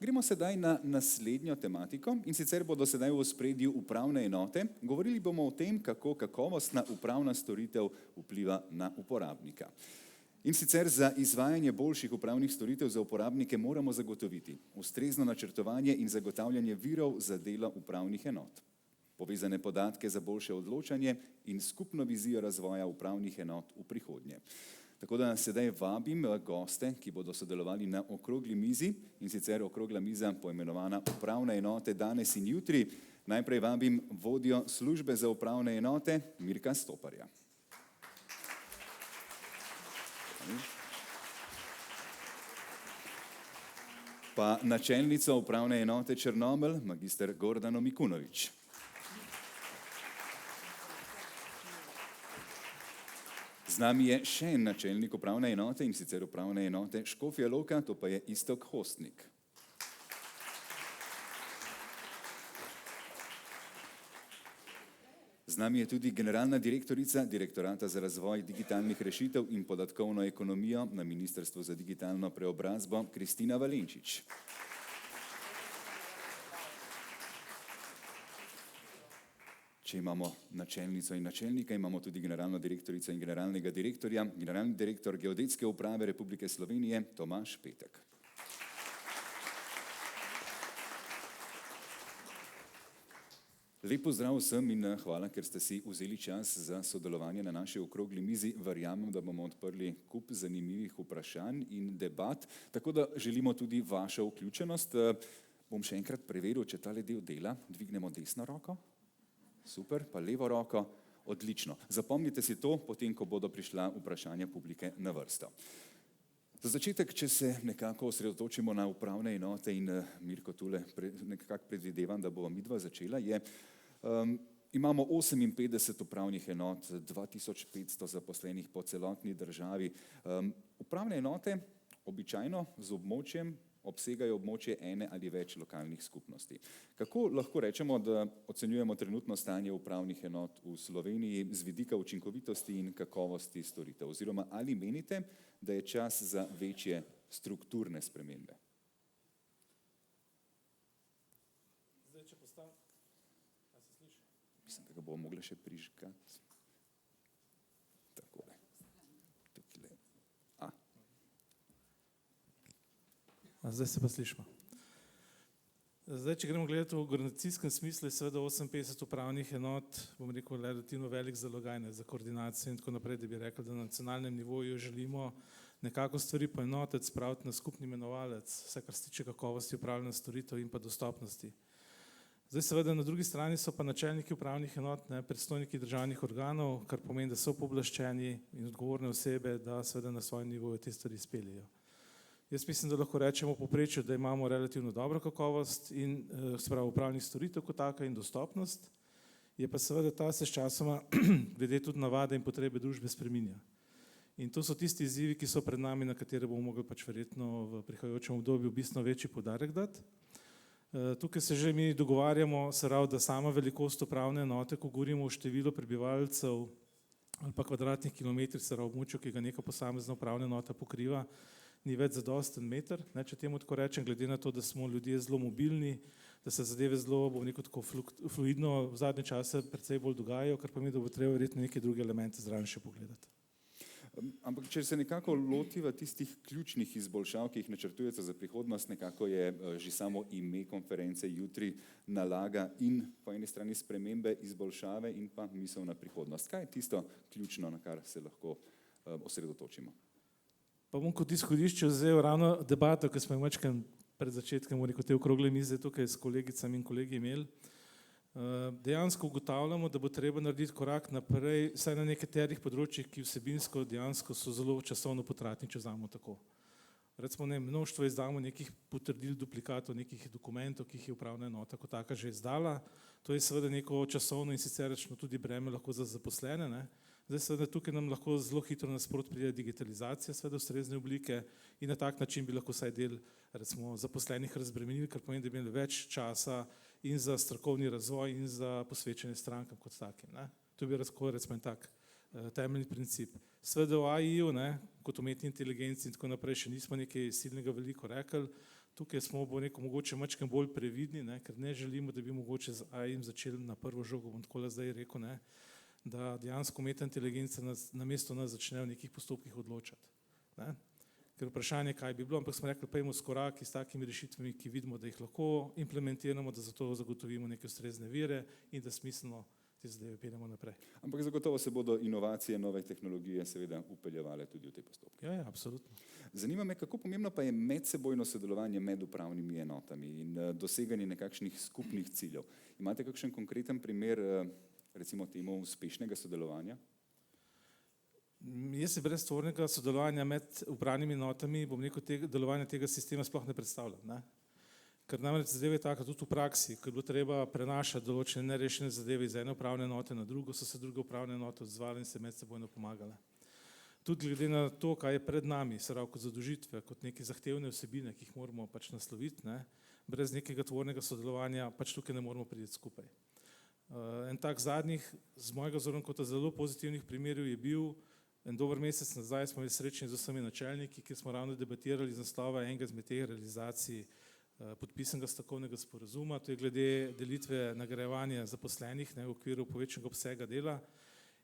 Gremo sedaj na naslednjo tematiko in sicer bodo sedaj v ospredju upravne enote. Govorili bomo o tem, kako kakovostna upravna storitev vpliva na uporabnika. In sicer za izvajanje boljših upravnih storitev za uporabnike moramo zagotoviti ustrezno načrtovanje in zagotavljanje virov za delo upravnih enot, povezane podatke za boljše odločanje in skupno vizijo razvoja upravnih enot v prihodnje. Tako da sedaj vabim goste, ki bodo sodelovali na okrogli mizi, in sicer okrogla miza poimenovana Upravne enote danes in jutri. Najprej vabim vodjo službe za upravne enote Mirka Stoparja. Pa načelnico upravne enote Črnomelj, magister Gordano Mikunovič. Z nami je še en načelnik upravne enote, in sicer upravne enote Škofja Loka, to pa je Iztok Hostnik. Z nami je tudi generalna direktorica Direktorata za razvoj digitalnih rešitev in podatkovno ekonomijo na Ministrstvu za digitalno preobrazbo Kristina Valenčič. Če imamo načelnico in načelnika, imamo tudi generalno direktorico in generalnega direktorja, generalni direktor Geodetske uprave Republike Slovenije Tomaž Petek. Lep pozdrav vsem in hvala, ker ste si vzeli čas za sodelovanje na naši okrogli mizi. Verjamem, da bomo odprli kup zanimivih vprašanj in debat, tako da želimo tudi vašo vključenost. Bom še enkrat preveril, če tale del dela. Dvignemo desno roko. Super, pa levo roko, odlično. Zapomnite si to, potem, ko bodo prišla vprašanja publike na vrsto. Za začetek, če se nekako osredotočimo na upravne enote in Mirko tule nekako predvidevam, da bova midva začela, imamo 58 upravnih enot, 2500 zaposlenih po celotni državi. Upravne enote običajno z območjem obsegajo območje ene ali več lokalnih skupnosti. Kako lahko rečemo, da ocenjujemo trenutno stanje upravnih enot v Sloveniji z vidika učinkovitosti in kakovosti storitev? Oziroma, ali menite, da je čas za večje strukturne spremembe? Zdaj, če postavim, a se sliši? Mislim, da ga bomo mogli še prižgati. Takole. Tukaj. Zdaj se pa slišimo. Zdaj, če gremo gledati v organizacijskem smislu, je seveda 58 upravnih enot, bom rekel, relativno velik zalogaj za koordinacijo in tako naprej, da bi rekli, da na nacionalnem nivoju želimo nekako stvari poenotiti, spraviti na skupni imenovalec, vse kar se tiče kakovosti upravljanja storitev in pa dostopnosti. Zdaj seveda na drugi strani so pa načelniki upravnih enot, predstojniki državnih organov, kar pomeni, da so pooblaščeni in odgovorne osebe, da seveda na svojem nivoju te stvari speljejo. Jaz mislim, da lahko rečemo v povprečju, da imamo relativno dobro kakovost in upravnih storitev kot taka in dostopnost, je pa seveda ta se sčasoma glede tudi navade in potrebe družbe spreminja. In to so tisti izzivi, ki so pred nami, na katere bomo mogli pač verjetno v prihajajočem obdobju bistveno večji poudarek dati. Tukaj se že mi dogovarjamo, se pravi, da sama velikost upravne enote, ko govorimo o številu prebivalcev ali pa kvadratnih kilometrih, se pravi območju, ki ga neka posamezna upravna enota pokriva, ni več zadosten meter, če temu tako rečem, glede na to, da smo ljudje zelo mobilni, da se zadeve zelo, bom rekel tako fluidno v zadnje čase precej bolj dogajajo, kar pomeni, da bo treba verjetno neke druge elemente zraven še pogledati. Ampak če se nekako lotiva tistih ključnih izboljšav, ki jih načrtujete za prihodnost, nekako je že samo ime konference jutri nalaga in po eni strani spremembe, izboljšave in pa misel na prihodnost. Kaj je tisto ključno, na kar se lahko osredotočimo? Pa bom kot izhodišče vzel ravno debato, ki smo jo večkrat pred začetkom te okrogle mize tukaj s kolegicami in kolegi imeli. Dejansko ugotavljamo, da bo treba narediti korak naprej, vsaj na nekaterih področjih, ki vsebinsko dejansko so zelo časovno potratni, če vzamemo tako. Recimo mnoštvo izdamo nekih potrdil, duplikatov, nekih dokumentov, ki jih je upravna enota kot taka že izdala. To je seveda neko časovno in sicerično tudi breme lahko za zaposlene. Zdaj seveda tukaj nam lahko zelo hitro nasprot pride digitalizacija, seveda ustrezne oblike in na tak način bi lahko vsaj del recimo zaposlenih razbremenili, kar pomeni, da bi imeli več časa in za strokovni razvoj in za posvečanje strankam kot takim. To bi recimo en tak temeljni princip. Seveda v AI-ju, kot umetni inteligenci in tako naprej še nismo nekaj silnega veliko rekli, Tukaj smo mogoče mačkam bolj previdni, ne, ker ne želimo, da bi mogoče z AI začeli na prvo žogo, bom tako zdaj rekel, ne, da dejansko umetna inteligenca namesto nas začne v nekih postopkih odločati. Ne. Ker vprašanje, kaj bi bilo, ampak smo rekli, pojmo s koraki s takimi rešitvami, ki vidimo, da jih lahko implementiramo, da zato zagotovimo neke ustrezne vire in da smiselno te zadeve peljemo naprej. Ampak zagotovo se bodo inovacije, nove tehnologije seveda upeljevale tudi v te postopke. Ja, absolutno. Zanima me, kako pomembno pa je medsebojno sodelovanje med upravnimi enotami in doseganje nekakšnih skupnih ciljev. Imate kakšen konkreten primer, recimo temu, uspešnega sodelovanja? Jaz si brez tvornega sodelovanja med upravnimi enotami, bom rekel, delovanja tega sistema sploh ne predstavljam. Ne? Ker namreč zadeva je taka tudi v praksi, ko je bilo treba prenašati določene nerešene zadeve iz ene upravne enote na drugo, so se druge upravne enote odzvale in se medsebojno pomagale. Tudi glede na to, kaj je pred nami, se pravi kot zadolžitve, kot neke zahtevne vsebine, ki jih moramo pač nasloviti, ne, brez nekega tvornega sodelovanja pač tukaj ne moramo priti skupaj. En tak zadnjih, z mojega zornega kota, zelo pozitivnih primerov je bil en dober mesec nazaj, smo bili srečni z vsemi načelniki, kjer smo ravno debatirali z naslova enega izmed teh realizacij podpisanega stavkovnega sporazuma, to je glede delitve nagrajevanja zaposlenih, ne, v okviru povečanega obsega dela.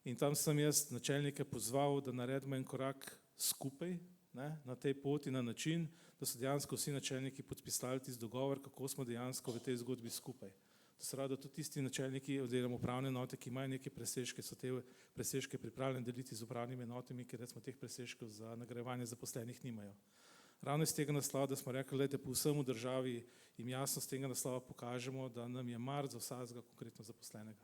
In tam sem jaz načelnike pozval, da naredimo en korak skupaj, ne, na tej poti na način, da so dejansko vsi načelniki podpisali tisti dogovor, kako smo dejansko v tej zgodbi skupaj. To se pravi, da tudi tisti načelniki oziroma upravne enote, ki imajo neke presežke, so te presežke pripravljeni deliti z upravnimi enotami, ker recimo teh presežkov za nagrajevanje zaposlenih nimajo. Ravno iz tega naslova, da smo rekli, da po vsem v državi jim jasno z tega naslova pokažemo, da nam je mar za vsakega konkretno zaposlenega.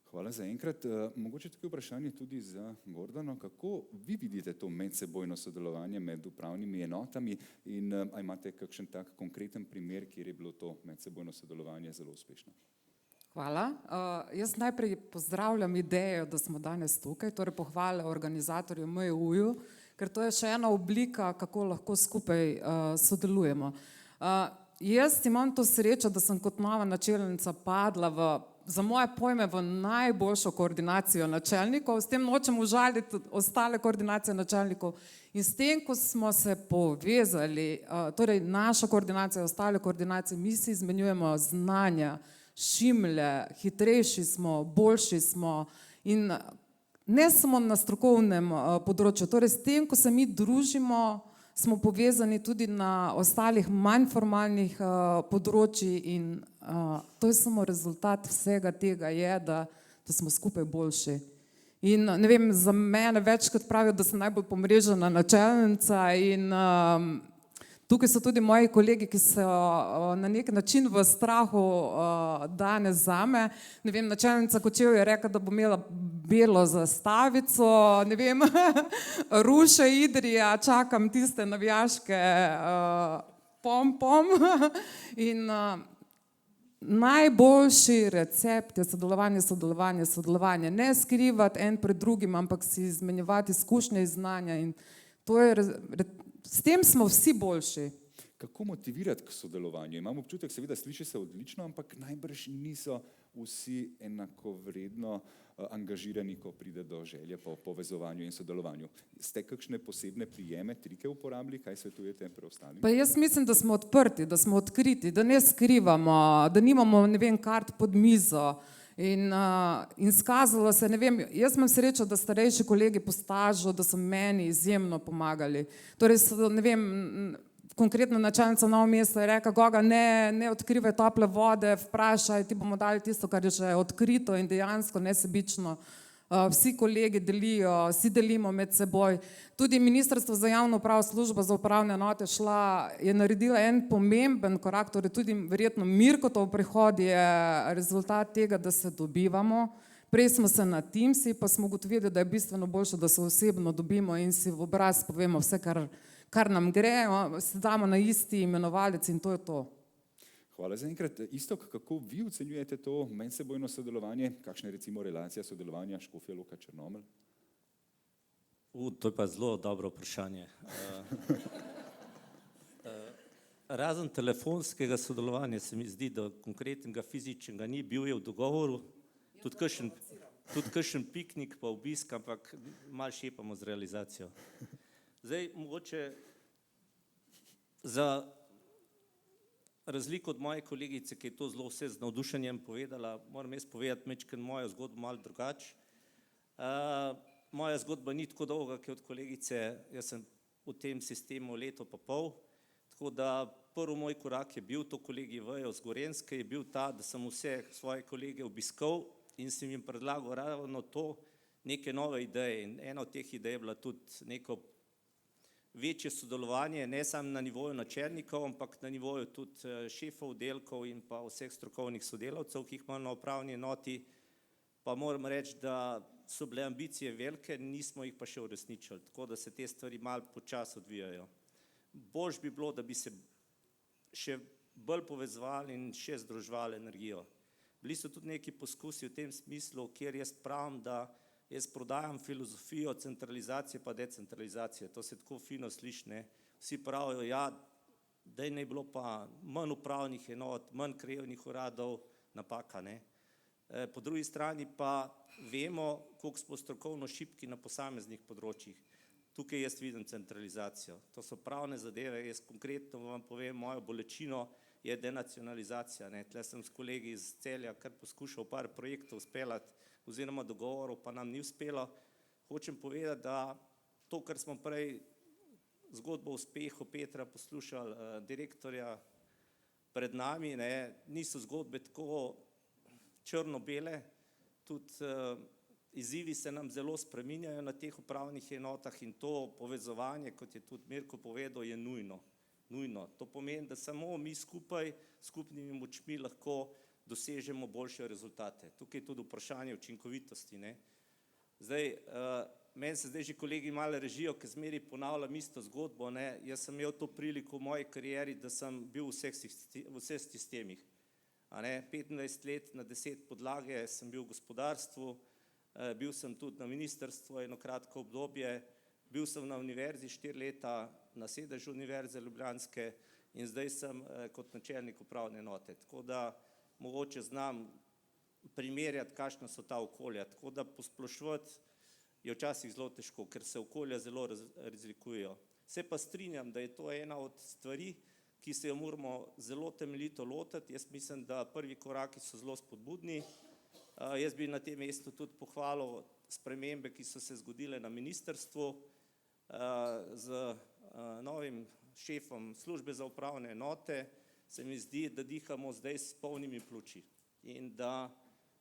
Hvala za enkrat. Mogoče tukaj vprašanje tudi za Gordano. Kako vi vidite to medsebojno sodelovanje med upravnimi enotami in a imate kakšen tak konkreten primer, kjer je bilo to medsebojno sodelovanje zelo uspešno? Hvala. Jaz najprej pozdravljam idejo, da smo danes tukaj, torej pohvale organizatorju MJU-ju, ker to je še ena oblika, kako lahko skupaj sodelujemo. Jaz imam to srečo, da sem kot nova načelnica padla za moje pojme v najboljšo koordinacijo načelnikov, s tem nočem užaliti ostale koordinacije načelnikov in s tem, ko smo se povezali, torej naša koordinacija, ostale koordinacije, mi si izmenjujemo znanja, šimlje, hitrejši smo, boljši smo in ne samo na strokovnem področju, torej s tem, ko se mi družimo, smo povezani tudi na ostalih manj formalnih področjih in to je samo rezultat vsega tega je, da smo skupaj boljši. In ne vem, za mene večkrat pravijo, da sem najbolj pomrežena načelnica in tukaj so tudi moji kolegi, ki so na nek način v strahu danes zame. Ne vem, načelnica Kočevja je rekla, da bo imela belo zastavico, ne vem, Ruše Idrija, čakam tiste navijaške pom. In najboljši recept je sodelovanje. Ne skrivati en pred drugim, ampak si izmenjevati izkušnje in znanja in to je s tem smo vsi boljši. Kako motivirati k sodelovanju? Imam občutek, seveda sliši se odlično, ampak najbrž niso vsi enakovredno angažirani, ko pride do želje po povezovanju in sodelovanju. Ste kakšne posebne prijeme, trike uporabili, kaj svetujete preostalim? Pa jaz mislim, da smo odprti, da smo odkriti, da ne skrivamo, da nimamo, ne vem, kart pod mizo. In skazalo se, ne vem, jaz imam srečo, da starejši kolegi po stažu, da so meni izjemno pomagali. Torej, ne vem, konkretno načelnica Novo mesto je rekla, Goga, ne odkrivaj tople vode, vprašaj, ti bomo dali tisto, kar je že odkrito in dejansko nesebično. Vsi kolegi delijo, vsi delimo med seboj. Tudi Ministrstvo za javno upravo, služba za upravne enote je naredila en pomemben korak, torej tudi verjetno Mirkotov prihod je rezultat tega, da se dobivamo. Prej smo se na Teamsi, pa smo ugotovili, da je bistveno boljše, da se osebno dobimo in si v obraz povemo vse, kar nam gre, se damo na isti imenovalec in to je to. Hvala za enkrat. Iztok, kako vi ocenjujete to medsebojno sodelovanje? Kakšna je recimo relacija sodelovanja Škofja Loka Črnomelj? To je pa zelo dobro vprašanje. Razen telefonskega sodelovanja se mi zdi, da konkretnega fizičnega ni, bil je v dogovoru, tudi kakšen piknik pa obisk, ampak malo šepamo z realizacijo. Zdaj, mogoče za razliko od moje kolegice, ki je to zelo vse z navdušenjem povedala, moram jaz povedati majčkeno mojo zgodbo malo drugače. Moja zgodba ni tako dolga, kot od kolegice, jaz sem v tem sistemu leto pa pol, tako da prvi moj korak je bil, to kolegi vejo z Gorenjske, je bil ta, da sem vse svoje kolege obiskal in sem jim predlagal ravno to, neke nove ideje. In ena od teh idej je bila tudi neko večje sodelovanje, ne samo na nivoju načelnikov, ampak na nivoju tudi šefov oddelkov in pa vseh strokovnih sodelavcev, ki jih imamo na upravni enoti. Pa moram reči, da so bile ambicije velike, nismo jih pa še uresničili, tako da se te stvari malo počasi odvijajo. Boljše bi bilo, da bi se še bolj povezovali in še združevali energijo. Bili so tudi neki poskusi v tem smislu, kjer jaz pravim, da jaz prodajam filozofijo centralizacije pa decentralizacije. To se tako fino sliši, ne. Vsi pravijo, ja, da je bilo pa manj upravnih enot, manj krajevnih uradov, napaka, ne. Po drugi strani pa vemo, koliko smo strokovno šibki na posameznih področjih. Tukaj jaz vidim centralizacijo. To so pravne zadeve, jaz konkretno vam povem, mojo bolečino je denacionalizacija, ne. Tle sem s kolegi iz Celja kar poskušal par projektov speljati oziroma dogovorov, pa nam ni uspelo. Hočem povedati, da to, kar smo prej zgodbo o uspehu Petra poslušali, direktorja pred nami, ne, niso zgodbe tako črno-bele, tudi izzivi se nam zelo spreminjajo na teh upravnih enotah in to povezovanje, kot je tudi Mirko povedal, je nujno. To pomeni, da samo mi skupaj, skupnimi močmi lahko dosežemo boljše rezultate. Tukaj je tudi vprašanje učinkovitosti, ne. Zdaj, meni se zdaj že kolegi malo režijo, ker zmeri ponavljam isto zgodbo, ne. Jaz sem imel to priliko v moji karieri, da sem bil v vseh sistemih. 25 let na 10 podlage sem bil v gospodarstvu, bil sem tudi na ministrstvu eno kratko obdobje, bil sem na univerzi 4 leta, na sedežu Univerze ljubljanske in zdaj sem kot načelnik upravne enote. Tako da mogoče znam primerjati, kakšna so ta okolja. Tako da posploševati je včasih zelo težko, ker se okolja zelo razlikujejo. Se pa strinjam, da je to ena od stvari, ki se jo moramo zelo temeljito lotiti. Jaz mislim, da prvi koraki so zelo spodbudni. Jaz bi na tem mestu tudi pohvalil spremembe, ki so se zgodile na ministrstvu z novim šefom službe za upravne enote. Se mi zdi, da dihamo zdaj s polnimi pljuči in da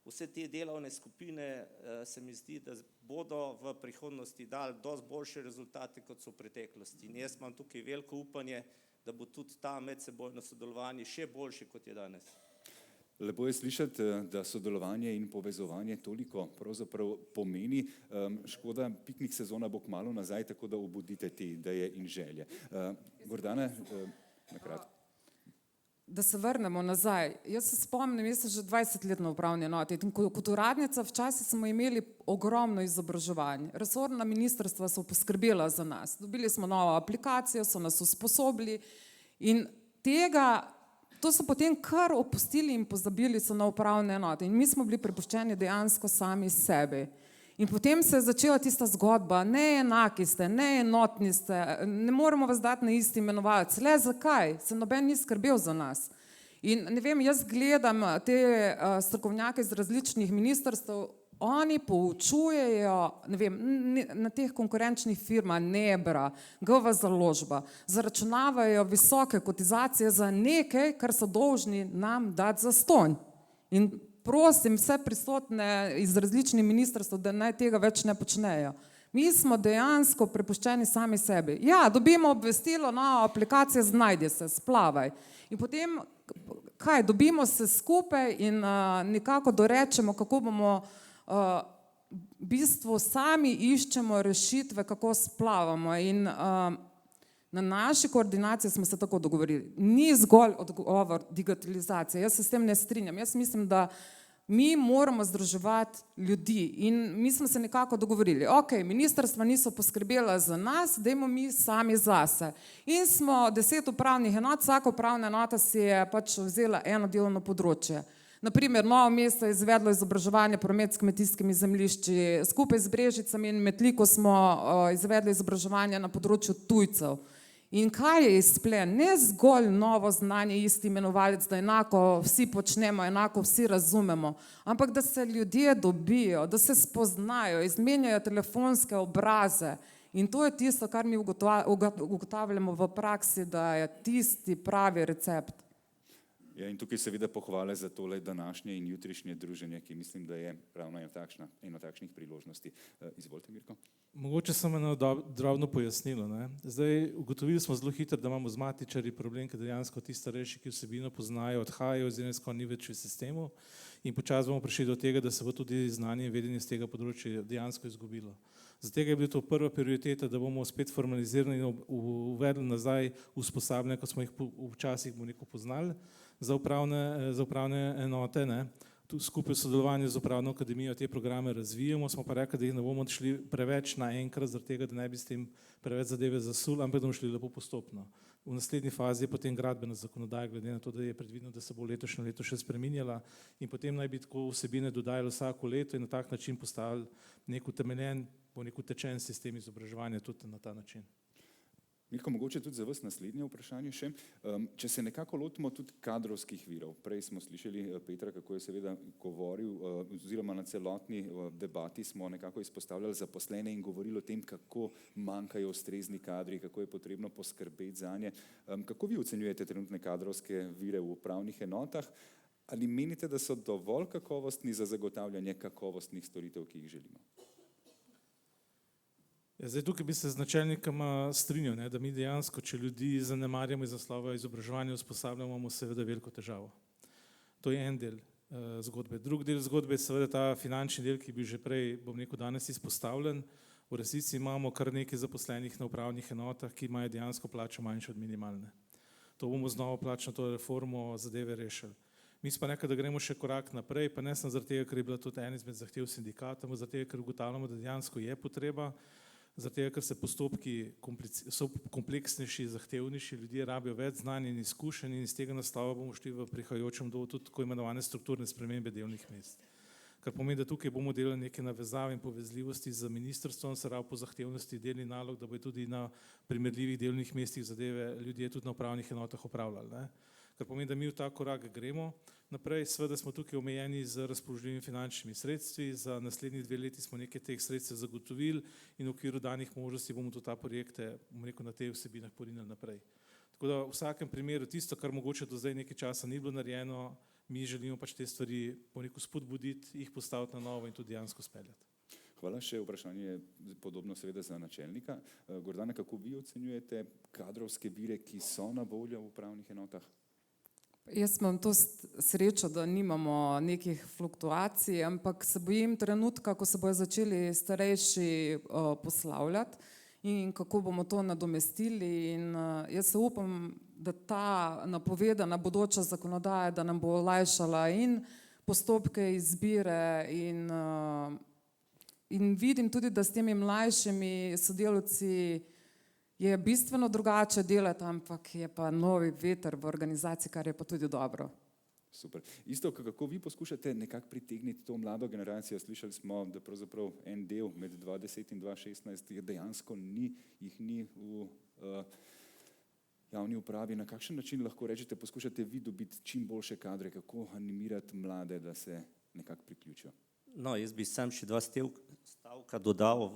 vse te delovne skupine se mi zdi, da bodo v prihodnosti dali dosti boljše rezultate, kot so v preteklosti. In jaz imam tukaj veliko upanje, da bo tudi ta medsebojno sodelovanje še boljše, kot je danes. Lepo je slišati, da sodelovanje in povezovanje toliko pravzaprav pomeni. Škoda, piknik sezona bo kmalu nazaj, tako da obudite te ideje in želje. Gordana, na kratko. Da se vrnemo nazaj. Jaz se spomnim, jaz sem že 20 let na upravni enoti in kot uradnica včasih smo imeli ogromno izobraževanj. Resorna ministrstva so poskrbela za nas. Dobili smo novo aplikacijo, so nas usposobili in to so potem kar opustili in pozabili so na upravne enote. In mi smo bili prepuščeni dejansko sami sebi. In potem se je začela tista zgodba, neenaki ste, neenotni ste, ne moremo vas dati na isti imenovalec. Le zakaj? Se noben ni skrbel za nas. In ne vem, jaz gledam te strokovnjake iz različnih ministrstv, oni poučujejo, ne vem, na teh konkurenčnih firmah, Nebra, GV Založba, zaračunavajo visoke kotizacije za nekaj, kar so dolžni nam dati zastonj. In prosim vse prisotne iz različnih ministrstv, da naj tega več ne počnejo. Mi smo dejansko prepuščeni sami sebi. Ja, dobimo obvestilo, nova aplikacija, znajdi se, splavaj. In potem, kaj, dobimo se skupaj in nekako dorečemo, kako bomo v bistvu sami iščemo rešitve, kako splavamo. In na naši koordinaciji smo se tako dogovorili. Ni zgolj odgovor digitalizacije, jaz se s tem ne strinjam. Jaz mislim, da mi moramo združevati ljudi in mi smo se nekako dogovorili. Ok, ministrstva niso poskrbela za nas, dajmo mi sami zase. In smo 10 upravnih enot, vsaka upravna enota si je pač vzela eno delovno področje. Naprimer, Novo mesto je izvedlo izobraževanje promet s kmetijskimi zemljišči, skupaj z Brežicami in Metliko smo izvedli izobraževanje na področju tujcev. In kaj je izplen? Ne zgolj novo znanje, isti imenovalec, da enako vsi počnemo, enako vsi razumemo, ampak da se ljudje dobijo, da se spoznajo, izmenjajo telefonske obraze. In to je tisto, kar mi ugotavljamo v praksi, da je tisti pravi recept. Ja, in tukaj seveda pohvale za tole današnje in jutrišnje druženje, ki mislim, da je ravno eno takšnih priložnosti. Izvolite, Mirko. Mogoče samo eno drobno pojasnilo. Ne? Zdaj, ugotovili smo zelo hitro, da imamo z matičarji problem, ker dejansko ti starejši, ki vsebino poznajo, odhajajo, oziroma ni več v sistemu in počasi bomo prišli do tega, da se bo tudi znanje in vedenje z tega področja dejansko izgubilo. Zato je bila to prva prioriteta, da bomo spet formalizirali in uvedli nazaj usposabljanje, kot smo jih včasih poznali, za upravne enote. Ne? Tu skupaj v sodelovanju z upravno akademijo te programe razvijamo, smo pa rekli, da jih ne bomo šli preveč naenkrat, zaradi tega, da ne bi s tem preveč zadeve zasuli, ampak da bomo šli lepo postopno. V naslednji fazi je potem gradbena zakonodaja, glede na to, da je predvideno, da se bo letošnje leto še spreminjala in potem naj bi tako vsebine dodajali vsako leto in na tak način postavili nek utemeljen, nek utečen sistem izobraževanja tudi na ta način. Mirko, mogoče tudi za vas naslednje vprašanje še. Če se nekako lotimo tudi kadrovskih virov, prej smo slišali Petra, kako je seveda govoril, oziroma na celotni debati smo nekako izpostavljali zaposlene in govorili o tem, kako manjkajo ustrezni kadri, kako je potrebno poskrbeti zanje. Kako vi ocenjujete trenutne kadrovske vire v upravnih enotah? Ali menite, da so dovolj kakovostni za zagotavljanje kakovostnih storitev, ki jih želimo? Zdaj, tukaj bi se z načelnikama strinjal, ne, da mi dejansko, če ljudi zanemarjamo iz naslova izobraževanja, usposabljamo, imamo seveda veliko težavo. To je en del zgodbe. Drugi del zgodbe je seveda ta finančni del, ki bi že prej, danes izpostavljen. V resnici imamo kar nekaj zaposlenih na upravnih enotah, ki imajo dejansko plačo manjšo od minimalne. To bomo z novo plačno to reformo zadeve rešili. Mi smo rekli, da gremo še korak naprej, pa ne samo zaradi tega, ker je bila tudi ena izmed zahtev sindikata, ampak zaradi tega, ker ugotavljamo, da dejansko je potreba, zaradi tega, ker se postopki so kompleksnejši, zahtevnejši, ljudje rabijo več znanja in izkušenj in iz tega naslova bomo šli v prihajajočem dobu tudi tako imenovane strukturne spremembe delovnih mest. Kar pomeni, da tukaj bomo delali neke navezave in povezljivosti z ministrstvom, se pravi po zahtevnosti delnih nalog, da bo tudi na primerljivih delovnih mestih zadeve ljudje tudi na upravnih enotah opravljali. Ne? Kar pomeni, da mi v ta korak gremo naprej. Seveda smo tukaj omejeni z razpoložljivimi finančnimi sredstvi, za naslednji 2 leti smo nekaj teh sredstev zagotovili in v okviru danih možnosti bomo tudi ta projekte, na teh vsebinah porinili naprej. Tako da v vsakem primeru tisto, kar mogoče do zdaj nekaj časa ni bilo narejeno, mi želimo pač te stvari spodbuditi, jih postaviti na novo in tudi dejansko speljati. Hvala. Še vprašanje je podobno seveda za načelnika. Gordana, kako vi ocenjujete kadrovske vire, ki so na voljo v upravnih enotah? Jaz imam to srečo, da nimamo nekih fluktuacij, ampak se bojim trenutka, ko se bodo začeli starejši poslavljati in kako bomo to nadomestili. In jaz se upam, da ta napovedana bodoča zakonodaja, da nam bo olajšala in postopke izbire in vidim tudi, da s temi mlajšimi sodelavci je bistveno drugače delati, ampak je pa novi veter v organizaciji, kar je pa tudi dobro. Super. Isto, kako vi poskušate nekako pritegniti to mlado generacijo, slišali smo, da pravzaprav en del med 2010 in 2016 dejansko jih ni v javni upravi. Na kakšen način lahko rečete, poskušate vi dobiti čim boljše kadre, kako animirati mlade, da se nekako priključijo? No, jaz bi sam še 2 stavka dodal.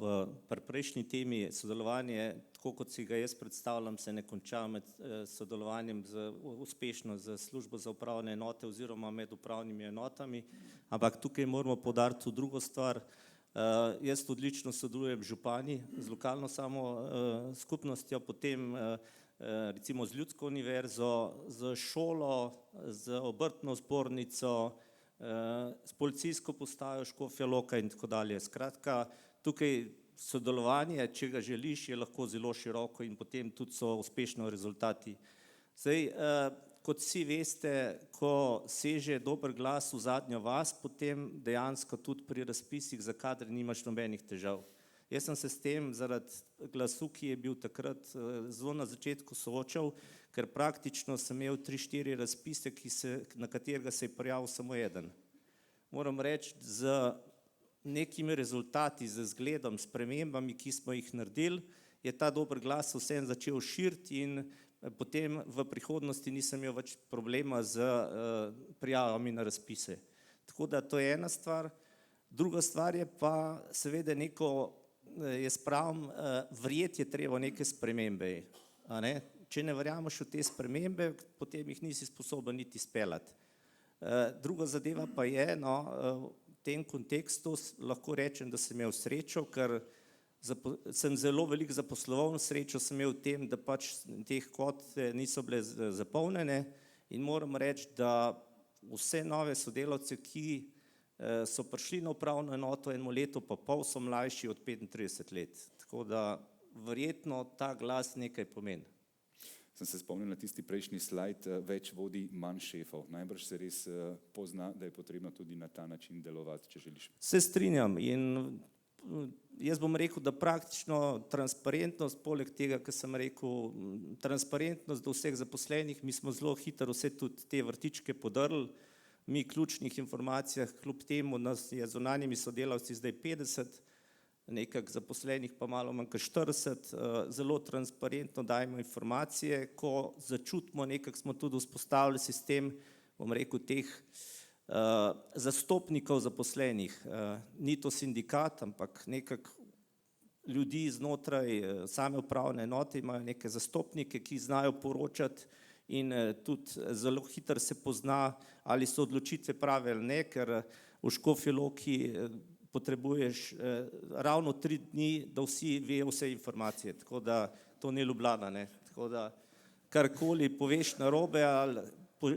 Pri prejšnji temi sodelovanje, tako kot si ga jaz predstavljam, se ne konča med sodelovanjem uspešno z službo za upravne enote oziroma med upravnimi enotami, ampak tukaj moramo poudariti tudi drugo stvar. Jaz odlično sodelujem z župani, z lokalno skupnostjo, potem recimo z ljudsko univerzo, z šolo, z obrtno zbornico, s policijsko postajo Škofja Loka in tako dalje. Skratka, tukaj sodelovanje, če ga želiš, je lahko zelo široko in potem tudi so uspešni rezultati. Zdaj, kot vsi veste, ko seže dober glas v zadnjo vas, potem dejansko tudi pri razpisih za kadre nimaš nobenih težav. Jaz sem se s tem zaradi glasu, ki je bil takrat zelo na začetku soočal, ker praktično sem imel 3-4 razpise, na katerega se je prijavil samo eden. Moram reči, z nekimi rezultati, z zgledom, spremembami, ki smo jih naredili, je ta dober glas vsem začel širiti in potem v prihodnosti nisem imel več problema z prijavami na razpise. Tako da to je ena stvar. Druga stvar je pa seveda neko, jaz pravim, verjeti je treba neke spremembe. A ne? Če ne verjameš v te spremembe, potem jih nisi sposoben niti speljati. Druga zadeva pa je, no, v tem kontekstu lahko rečem, da sem imel srečo, ker sem zelo veliko zaposloval, srečo sem imel v tem, da pač teh kvote niso bile zapolnjene in moram reči, da vse nove sodelavce, ki so prišli na upravno enoto eno leto pa pol, so mlajši od 35 let. Tako da verjetno ta glas nekaj pomeni. Sem se spomnil na tisti prejšnji slajd, več vodi, manj šefov. Najbrž se res pozna, da je potrebno tudi na ta način delovati, če želiš. Se strinjam in jaz bom rekel, da praktično transparentnost, poleg tega, kar sem rekel, transparentnost do vseh zaposlenih, mi smo zelo hitro vse tudi te vrtičke podrli, mi ključnih informacijah, kljub temu nas je zunanjimi sodelavci zdaj 50, nekak zaposlenih pa malo manj kot 40, zelo transparentno dajemo informacije, ko začutimo, nekako smo tudi vzpostavili sistem, bom rekel, teh zastopnikov zaposlenih, ni to sindikat, ampak nekako ljudi znotraj same upravne enote imajo neke zastopnike, ki znajo poročati in tudi zelo hitro se pozna, ali so odločitve prave ali ne, ker v Škofji Loki potrebuješ ravno 3 dni, da vsi vejo vse informacije, tako da to ni Ljubljana, ne, tako da karkoli poveš narobe ali